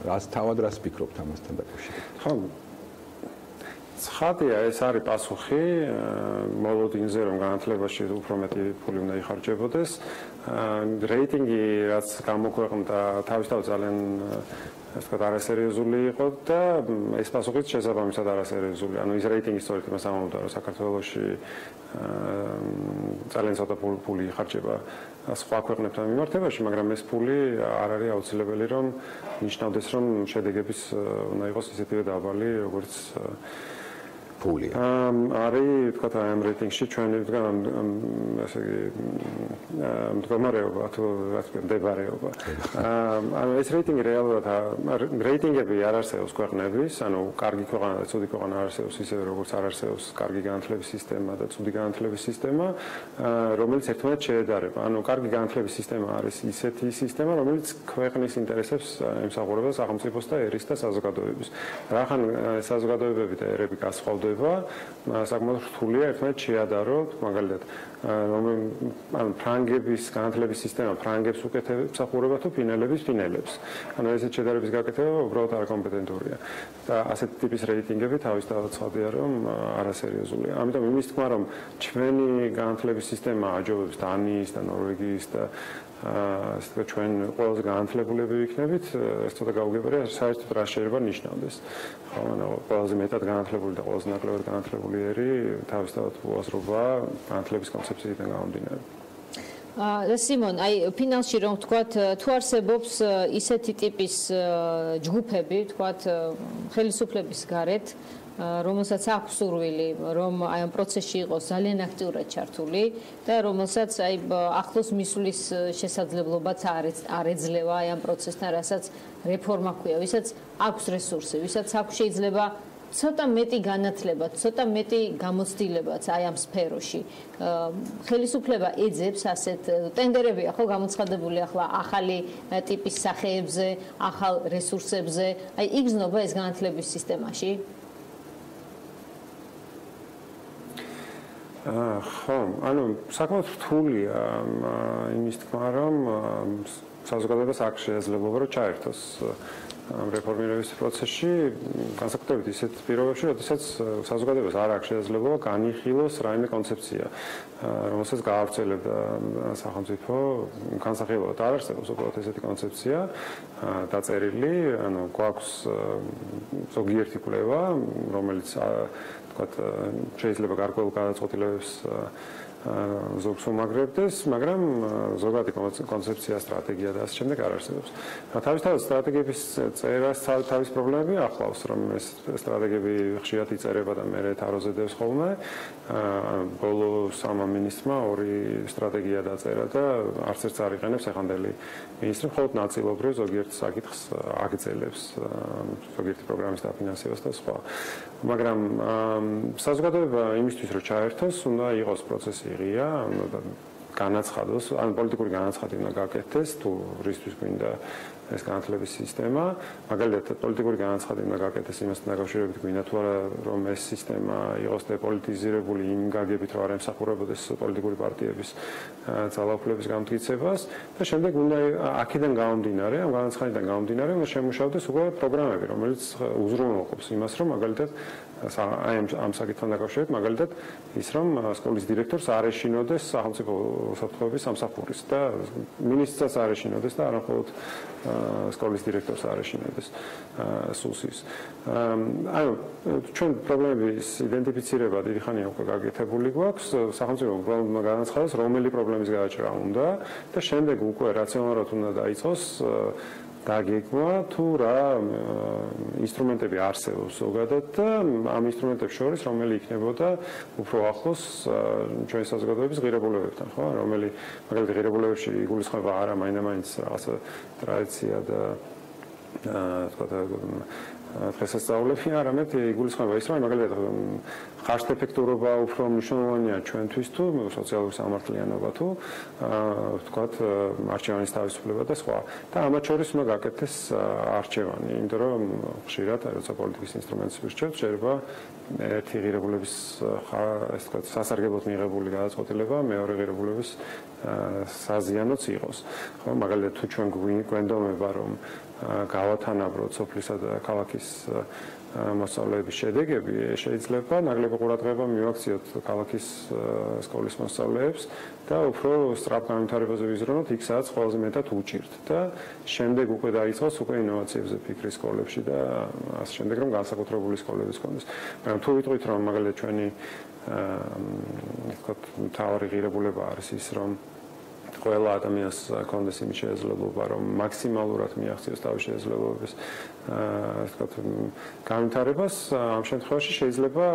რას თავად რას ფიქრობთ ამასთან დაკავშირებით? ხო. ცხადია, ეს არის პასუხი მოლოდინზე, რომ განათლებაში უფრო მეტი ფული უნდა იხარჯებოდეს. რეიტინგი რაც გამოქვეყნდა, თავისთავად ძალიან ასე ვთქვათ, არასერიოზული იყო და ეს პასუხიც შესაბამისად არასერიოზული. ანუ ის რეიტინგი სწორედ იმას ამბობდა, რომ საქართველოში ძალიან ცოტა ფული იხარჯება სხვა ქვეყნებთან მიმართებაში, მაგრამ ეს ფული არ არის აუცილებელი, რომ ნიშნავდეს, რომ შედეგების უნდა იყოს ისეთივე დაბალი, როგორც ფულია? არის თქვა ამ რეიტინგში ჩვენი ესე იგი მდგომარეობა თუ რა თქმა უნდა მდებარეობა. ანუ ეს რეიტინგი რეალურად რეიტინგები არ არსებობს ქვეყნების, ანუ კარგი ქვეყანა და ცუდი ქვეყანა არ არსებობს ისევე როგორც არ არსებობს კარგი განათლების სისტემა და ცუდი განათლების სისტემა, რომელიც ერთმანეთს შეედარება. ანუ კარგი განათლების სისტემა არის ისეთი სისტემა, რომელიც ქვეყნის ინტერესებს ემსახურება სახელმწიფოს და ერის და საზოგადოების. რახან საზოგადოებები და ერები გასხვავდება, საკმაოდ რთულია ერთმანეთს შეადაროთ, მაგალითად, ანუ ფრანგების განათლების სისტემა ფრანგებს უკეთებსახურება თუ ფინელების ფინელებს. ანუ ესეთ შედარების გაკეთება უბრალოდ არაკომპეტენტურია. და ასეთი ტიპის რეიტინგები თავისთავად ცხადია, რომ არასერიოზულია. ამიტომ იმის თქმა, რომ ჩვენი განათლების სისტემა აჯობებს დანიის და ნორვეგიის და ასე თქვა ჩვენ ყველაზე განათლებულები ვიქნებით, ეს ცოტა გაუგებარია, საერთოდ რა შეიძლება ნიშნავდეს. ხო, ანუ ყველაზე მეტად განათლებული და ყველაზე ნაკლებად განათლებული ერი თავისთავად უაზრობა განათლების კონცეფციიდან გამომდინარე. სიმონ, აი ფინალში რომ ვთქვათ, თუ არსებობს ისეთი ტიპის ჯგუფები, ვთქვათ, ხელისუფლების გარეთ, რომელსაც აქვს სურვილი, რომ აი ამ პროცესში იყოს ძალიან აქტიურად ჩართული და რომელსაც აი ახლოს მისვლის შესაძლებლობაც არ ეძლევა აი ამ პროცესთან, რასაც რეფორმა ქვია, ვისაც აქვს რესურსი, ვისაც აქვს შეიძლება ცოტა მეტი განათლება, ცოტა მეტი გამოცდილებაც აი ამ სფეროში. ხელისუფლება ეძებს ასეთ ტენდერებია ხო გამოცხადებული ახლა ახალი ტიპის სახეებზე, ახალ რესურსებზე, აი იგრძნობა ეს განათლების სისტემაში? ხო, ანუ საკმაოდ რთულია იმის თქმა, რომ საზოგადოებას აქვს შესაძლებლობა რომ ჩაერთოს რეფორმირების პროცესში, განსაკუთრებით ისეთ პირობებში, როდესაც საზოგადოებას არ აქვს შესაძლებლობა განიხილოს რაიმე კონცეფცია, რომელსაც გაავრცელებდა სახელმწიფო, განსახილველად არ არსებობს უბრალოდ ესეთი კონცეფცია დაწერილი, ანუ გვაქვს ზოგიერთი კვლევა, რომელიც შეიძლება გარკვეულ გადაწყვეტილებებს ზოგს უმაგრებდეს, მაგრამ ზოგადი კონცეფცია, სტრატეგია და ასე შემდეგ არ არსებობს. თავისთავად სტრატეგიების წერას თავის პრობლემები ახლავს, რომ ეს სტრატეგიები ხშირად იწერება და მერე თაროზე დევს ხოლმე. ბოლო სამ მინისტრმა ორი სტრატეგია დაწერა და არც ერთს არ იყენებს ეხანდელი მინისტრი, მხოლოდ ნაწილობრივ ზოგიერთ საკითხს აგრძელებს, ზოგიერთი პროგრამის დაფინანსებას და სხვა. მაგრამ საზოგადოება იმისთვის რომ ჩაერთოს, უნდა იყოს პროცესი ღია, განაცხადოს, ან პოლიტიკური განაცხადი უნდა გაკეთდეს, თუ რისთვის გვინდა ეს განათლების სისტემა. მაგალითად, პოლიტიკური განაცხადი უნდა გაკეთდეს იმასთან დაკავშირებით, გვინდა თუ არა, რომ ეს სისტემა იყოს დეპოლიტიზირებული იმ გაგებით, რომ არ ემსახურებოდეს პოლიტიკური პარტიების ძალაუფლების გამტკიცებას და შემდეგ უნდა აქედან გამომდინარე, ამ განაცხადიდან გამომდინარე, უნდა შემუშავდეს უკვე პროგრამები, რომელიც უზრუნველყოფს იმას, რომ მაგალითად ამ საკითხთან დაკავშირებით, მაგალითად ის რომ სკოლის დირექტორს არ ეშინოდეს სახელმწიფო უსაფრთხოების სამსახურის და მინისტრს არ ეშინოდეს და არა მხოლოდ სკოლის დირექტორს არ ეშინოდეს სუსის. ანუ ჩვენ პრობლემების იდენტიფიცირება დიდი ხანია უკვე გაკეთებული გვაქვს, სახელმწიფო უბრალოდ განაცხადოს, რომელი პრობლემის გააჭრა უნდა და შემდეგ უკვე რაციონალურად უნდა დაიწყოს დაგეგმა თუ რა ინსტრუმენტები არსებობს ზოგადად და ამ ინსტრუმენტებს შორის რომელი იქნებოდა უფრო ახლოს ჩვენი საზოგადოების ღირებულებებთან, ხო? რომელი მაგალითად ღირებულებებში იგულისხმება არა მაინდა-მაინც რაღაცა ტრადიცია და დღესასწაულები, არამედ იგულისხმება ის, რომ მაგალითად ხარშთეფექტურობა უფრო მნიშვნელოვანია ჩვენთვის თუ სოციალური სამართლიანობა თუ ვთქვათ არჩევანის თავისუფლება და სხვა. და ამათ შორის უნდა გაკეთდეს არჩევანი, იმიტომ რომ ხშირად როცა პოლიტიკის ინსტრუმენტს ვირჩევთ, შეიძლება ერთი ღირებულების ეს ვთქვათ სასარგებლოდ მიღებული გადაწყვეტილება მეორე ღირებულების საზიანოც იყოს. ხო, მაგალითად თუ ჩვენ გვენდომება რომ გავათანაბროთ სოფლისა და ქალაქის მოსწავლეების შედეგები, შეიძლება ნაკლები ყურადღება მივაქციოთ ქალაქის სკოლის მოსწავლეებს და უფრო სწრაფ განვითარებაზე ვიზრუნოთ იქ, სადაც ყველაზე მეტად უჭირთ და შემდეგ უკვე დაიწყოს უკვე ინოვაციებზე ფიქრი სკოლებში და ასე შემდეგ, რომ განსაკუთრებული სკოლების კონდეს. მაგრამ თუ ვიტყვით, რომ მაგალითად ჩვენი ვთქვათ მთავარი ღირებულება არის ის, რომ ყველა ადამიანს კონდეს იმის შესაძლებლობა, რომ მაქსიმალურად მიაღწიოს თავის შესაძლებლობებს, ასე ვთქვათ, განვითარებას, ამ შემთხვევაში შეიძლება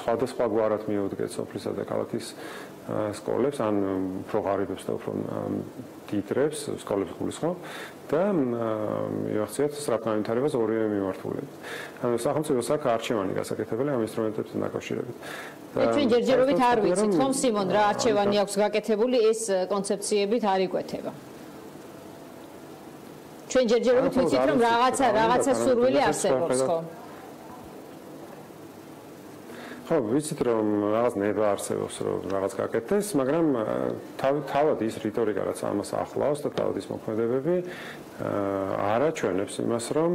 სხვადასხვა გვარად მიუდგეთ სოფლისა და ქალაქის სკოლებს, ან უფრო ღარიბებს და უფრო დიდრებს, სკოლებს გულისხმობ და მიაღწიოთ სწრაფ განვითარებას ორივე მიმართულებით. ანუ სახელმწიფოს აქვს არჩევანი გასაკეთებელი ამ ინსტრუმენტებთან დაკავშირებით. ჩვენ ჯერჯერობით არ ვიცით, ხომ სიმონ, რა არჩევანი აქვს გაკეთებული, ეს კონცეფციებით არ იკვეთება. ჩვენ ჯერჯერობით ვიცით, რომ რაღაცა სურვილი არსებობს, ხო? ხო, ვიცით, რომ რაღაც ნება არსებობს, რომ რაღაც გაკეთდეს, მაგრამ თავად ის რიტორიკა, რაც ამას ახლავს და თავად ის მოქმედებები არ აჩვენებს იმას, რომ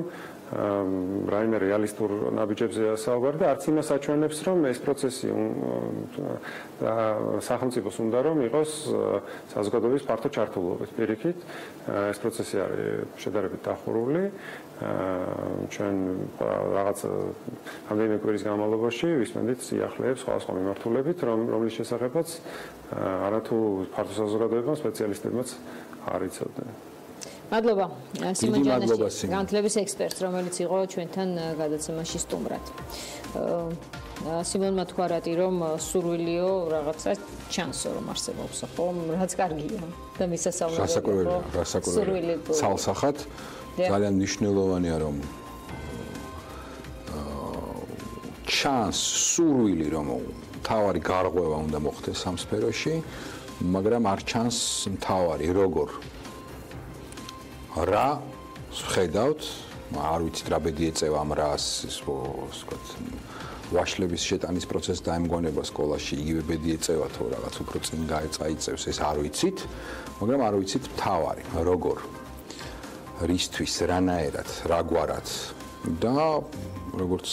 რაიმე რეალისტურ ნაბიჯებზეა საუბარი და არც იმას აჩვენებს, რომ ეს პროცესი სახელმწიფოს უნდა რომ იყოს საზოგადოების ფართო ჩართულობით. პირიქით, ეს პროცესი არის შედარებით დახურული. ჩვენ რაღაც ამდენი კვირის განმავლობაში ვისმენდით სიახლეებს სხვადასხვა მიმართულებით, რომლის შესახებაც არათუ ფართო საზოგადოებამ სპეციალისტებმაც არ იცოდნენ. მადლობა სიმონ ჯანაშიას, განათლების ექსპერტს, რომელიც იყო ჩვენთან გადაცემაში სტუმრად. სიმონმა თქვა რატი რომ სურვილიო რაღაცა ჩანსო რომ არსებობს, ხო, რაც კარგია და მისასალმებელია. რასაკვირველია. ცალსახად ძალიან მნიშვნელოვანია რომ ჩანს სურვილი რომ თავარი გარღვევა უნდა მოხდეს ამ სფეროში, მაგრამ არ ჩანს თავარი როგორ რა ხედავთ, არ ვიცით რა ბედი ეწევა ამ რას, ვთქვათ, ვაშლების შეტანის პროცესს დაემგონება სკოლაში, იგივე ბედი ეწევა თუ რაღაც უფრო წინ გაიწევს, ეს არ ვიცით, მაგრამ არ ვიცით თავარი, როგორ, რისთვის, რანაირად, რაგვარად და როგორც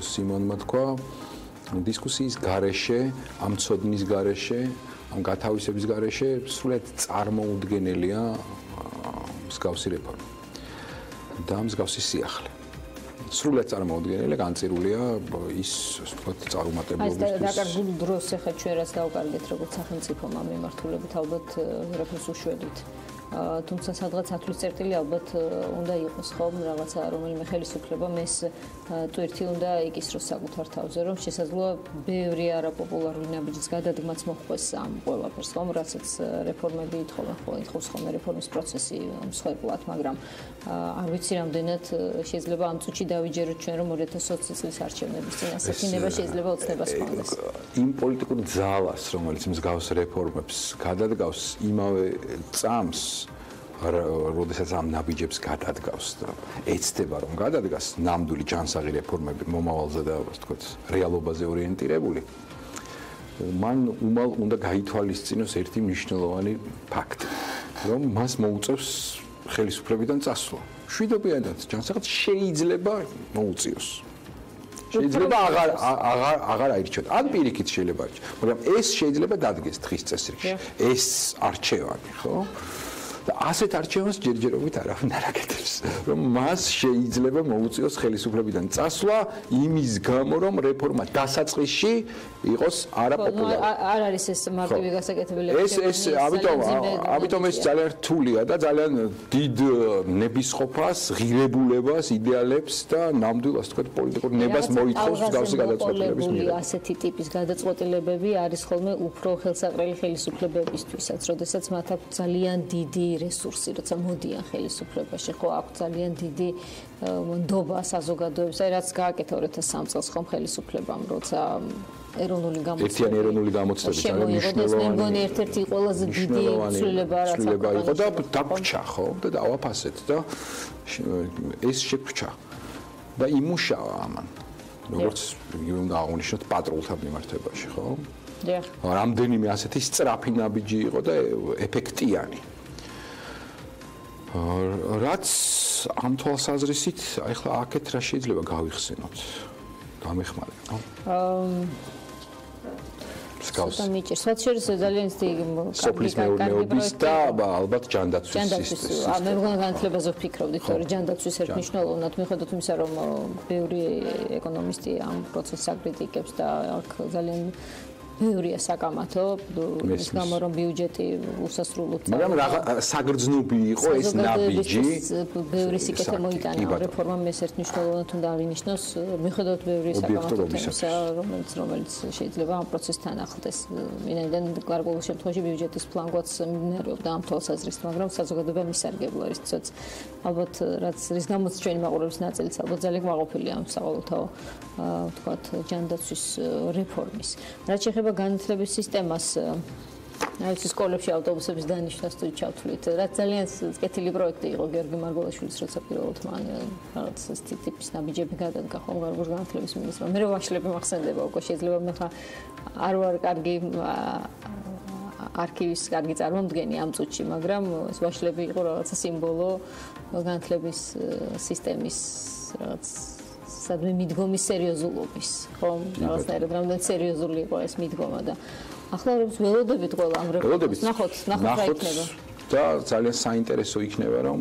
სიმონმა თქვა, დისკუსიის გარეშე, ამ ცოდნის გარეშე, ამ გათავისების გარეშე სრულად წარმოუდგენელია მსგავსი რეფორმა და მსგავსი სიახლე. სრულად წარმოუდგენელი, განწირულია ის, ასე ვთქვათ, წარუმატებლობისთვის. აი, დაკარგულ დროს ახლა ჩვენ რაც დავკარგეთ როგორც სახელმწიფომ ამ მიმართულებით, ალბათ ვერაფერს უშვედით. თუმცა სადღაც ათვლის წერტილი ალბათ უნდა იყოს ხომ რაღაცა რომელიმე ხელისუფლება მეს ტვირთი უნდა იკისროს საკუთარ თავზე, რომ შესაძლოა ბევრი არაპოპულარული ნაბიჯის გადადგმაც მოხდეს ამ ყველაფერს, ხომ რასაც რეფორმები ითხოვს ხოლმე რეფორმის პროცესი მსხვერპლად, მაგრამ არ ვიცი რამდენად შეიძლება ამ წუთში დავიჯეროთ ჩვენ რომ 2020 წლის არჩევნების წინ ასაკინება შეიძლება ოცნებას ჰქონდეს. იმ პოლიტიკურ ძალას, რომელიც მსგავს რეფორმებს გადადგავს იმავე წამს როდესაც ამ ნაბიჯებს გადადგავს და ეცდება რომ გადადგას ნამდვილი ჯანსაღი რეფორმები მომავალზე და ასე ვთქვათ რეალობაზე ორიენტირებული მან უმალ უნდა გაითვალისწინოს ერთი მნიშვნელოვანი ფაქტი რომ მას მოუწევს ხელისუფლებიდან წასვლა შვიდობიანად ჯანსაღად შეიძლება მოუწიოს შეიძლება აღარ აირჩიოთ ან პირიქით შეიძლება აირჩიოთ მაგრამ ეს შეიძლება დადგეს დღის წესრიგში ეს არჩევანი ხო და ასეთ არჩევანს ჯერჯერობით არავინ არ აკეთებს, რომ მას შეიძლება მოუწიოს ხელისუფლებიდან წასვლა იმის გამო, რომ რეფორმა დასაწყისში იყოს არაპოპულარი. არ არის ეს მარტივი გასაკეთებელი. ეს ამიტომ ეს ძალიან რთულია და ძალიან დიდ ნებისყოფას, ღირებულებას, იდეალებს და ნამდვილ ასე ვთქვათ პოლიტიკურ ნებას მოითხოვს მსგავსი გადაწყვეტილების მიღება. ასეთი ტიპის გადაწყვეტილებები არის ხოლმე უფრო ხელსაყრელი ხელისუფლებებისთვისაც, როდესაც მათ აქვს ძალიან დიდი რესურსი, როცა მოდიან ხელისუფლებაში, ხო, აქვს ძალიან დიდი ნდობა საზოგადოების, აი რაც გააკეთა 2003 წელს ხომ ხელისუფლებამ, როცა ეროვნული გამოცდები ძალიან მნიშვნელოვანი. მე მგონი ერთ-ერთი ყველაზე დიდი ცვლილება რაც იყო და დაგვრჩა, ხო, და დავაფასეთ და ეს შეგვჭა. და იმუშავა ამან. როგორც იგივე უნდა აღნიშნოთ პატრულთა მიმართებაში, ხო? დიახ. რამდენიმე ასეთი სწრაფი ნაბიჯი იყო და ეფექტიანი. რაც ამ თვალსაზრისით, აი ხლა აქეთ რა შეიძლება გავიხსენოთ? გამეხმარება, ხო? სკაუსი მიჭირს. რაც შეიძლება ძალიან დიდი სოფლის მეურნეობის და ალბათ ჯანდაცვის სისტემის. მე მგონი განათლებაზე ვფიქრობდით, რომ ჯანდაცვის ერთ მნიშვნელოვნად მიხედვით იმისა, რომ ბევრი ეკონომისტი ამ პროცესს აკრიტიკებს და აქ ძალიან ბევრია საკამათო, ის გამო რომ ბიუჯეტი უსასრულოდ. მაგრამ საგრძნობი იყო ეს ნაბიჯი. ბევრი სიკეთე მოიტანა რეფორმამ ეს ერთნიშნულოვნად უნდა აღინიშნოს, მიუხედავად ბევრი საკამათო თემისა, რომელიც შეიძლება ამ პროცესთან ახლდეს. მინდან გარკვეულ შემთხვევაში ბიუჯეტის ფლანგვაც მიმდინარეობდა ამ თვალსაზრისით, მაგრამ საზოგადოება მისარგებლო არის თვითონ. ალბათ რაც რის გამოც ჩვენი მაყურებლების ნაწილიც ალბათ ძალიან კმაყოფილია ამ საყოველთაო ვთქვათ ჯანდაცვის რეფორმის. რაც შეეხება განათლების სისტემას, რაც სკოლებში ავტობუსების დანიშნას თუ ჩავთვლით, რაც ძალიან კეთილი პროექტი იყო გიორგი მარგველაშვილის, როცა პირველად მან რაღაც ეს ტიპის ნაბიჯები გადადგა ხომ გარკვეულ განათლების მინისტრმა. მე ვაშლები მახსენდება უკვე შეიძლება მე ხა არ ვარ კარგი არქივის კარგი წარმომდგენი ამ წუთში, მაგრამ ეს ვაშლები იყო რაღაცა სიმბოლო განათლების სისტემის რაღაც სადმე მიდგომის სერიოზულობის, ხომ? რაღაცნაირად რამდენ სერიოზული იყო ეს მიდგომა და ახლა ველოდებით ყველა ამ რეფორმას ნახოთ რა იქნება. და ძალიან საინტერესო იქნება რომ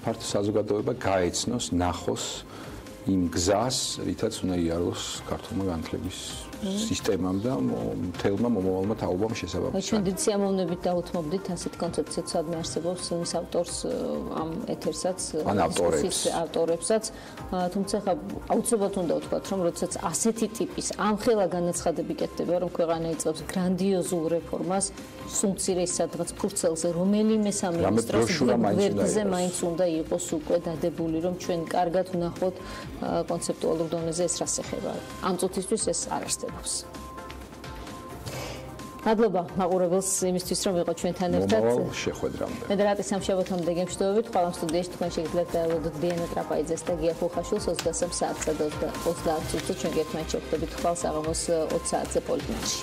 ფართო საზოგადოება გაეცნოს, ნახოს იმ გზას, რითაც უნდა იაროს ქართულმა განათლების სისტემამ და მთელმა მომავალმა თაობამ შესაბამისად. ჩვენ დიდ სიამოვნებით დაუთმობდით ასეთ კონცეფციებს, სადმე არსებობს იმის ავტორს ამ ეთერსაც, ავტორებსაც, თუმცა აუცილებლად უნდა ვთქვათ, რომ როდესაც ასეთი ტიპის ამხელა განაცხადები კეთდება, რომ ქვეყანა იწყებს გრანდიოზულ რეფორმას, სუმცირე სადღაც ფურცელზე, რომელიმე სამინისტროს გვერდზე მაინც უნდა იყოს უკვე დადებული, რომ ჩვენ კარგად ვნახოთ კონცეპტუალურ დონეზე ეს რას ეხება. ამ წუთისთვის ეს არ არსებობს. მადლობა მაყურებელს იმისთვის რომ იყო ჩვენთან ერთად. მომავალ შეხვედრამდე. მე და რატი სამშაბათამდე გემშვიდობებით. ყველა სტუდიაში თქვენ შეგიძლიათ დაელოდოთ დიანა ტრაპაიძეს და გია ხუხაშვილს 23 საათსა და 30 წუთზე ჩვენ ერთმანეთს შევხვდებით ხვალ საღამოს 20 საათზე პოლიტიკაში.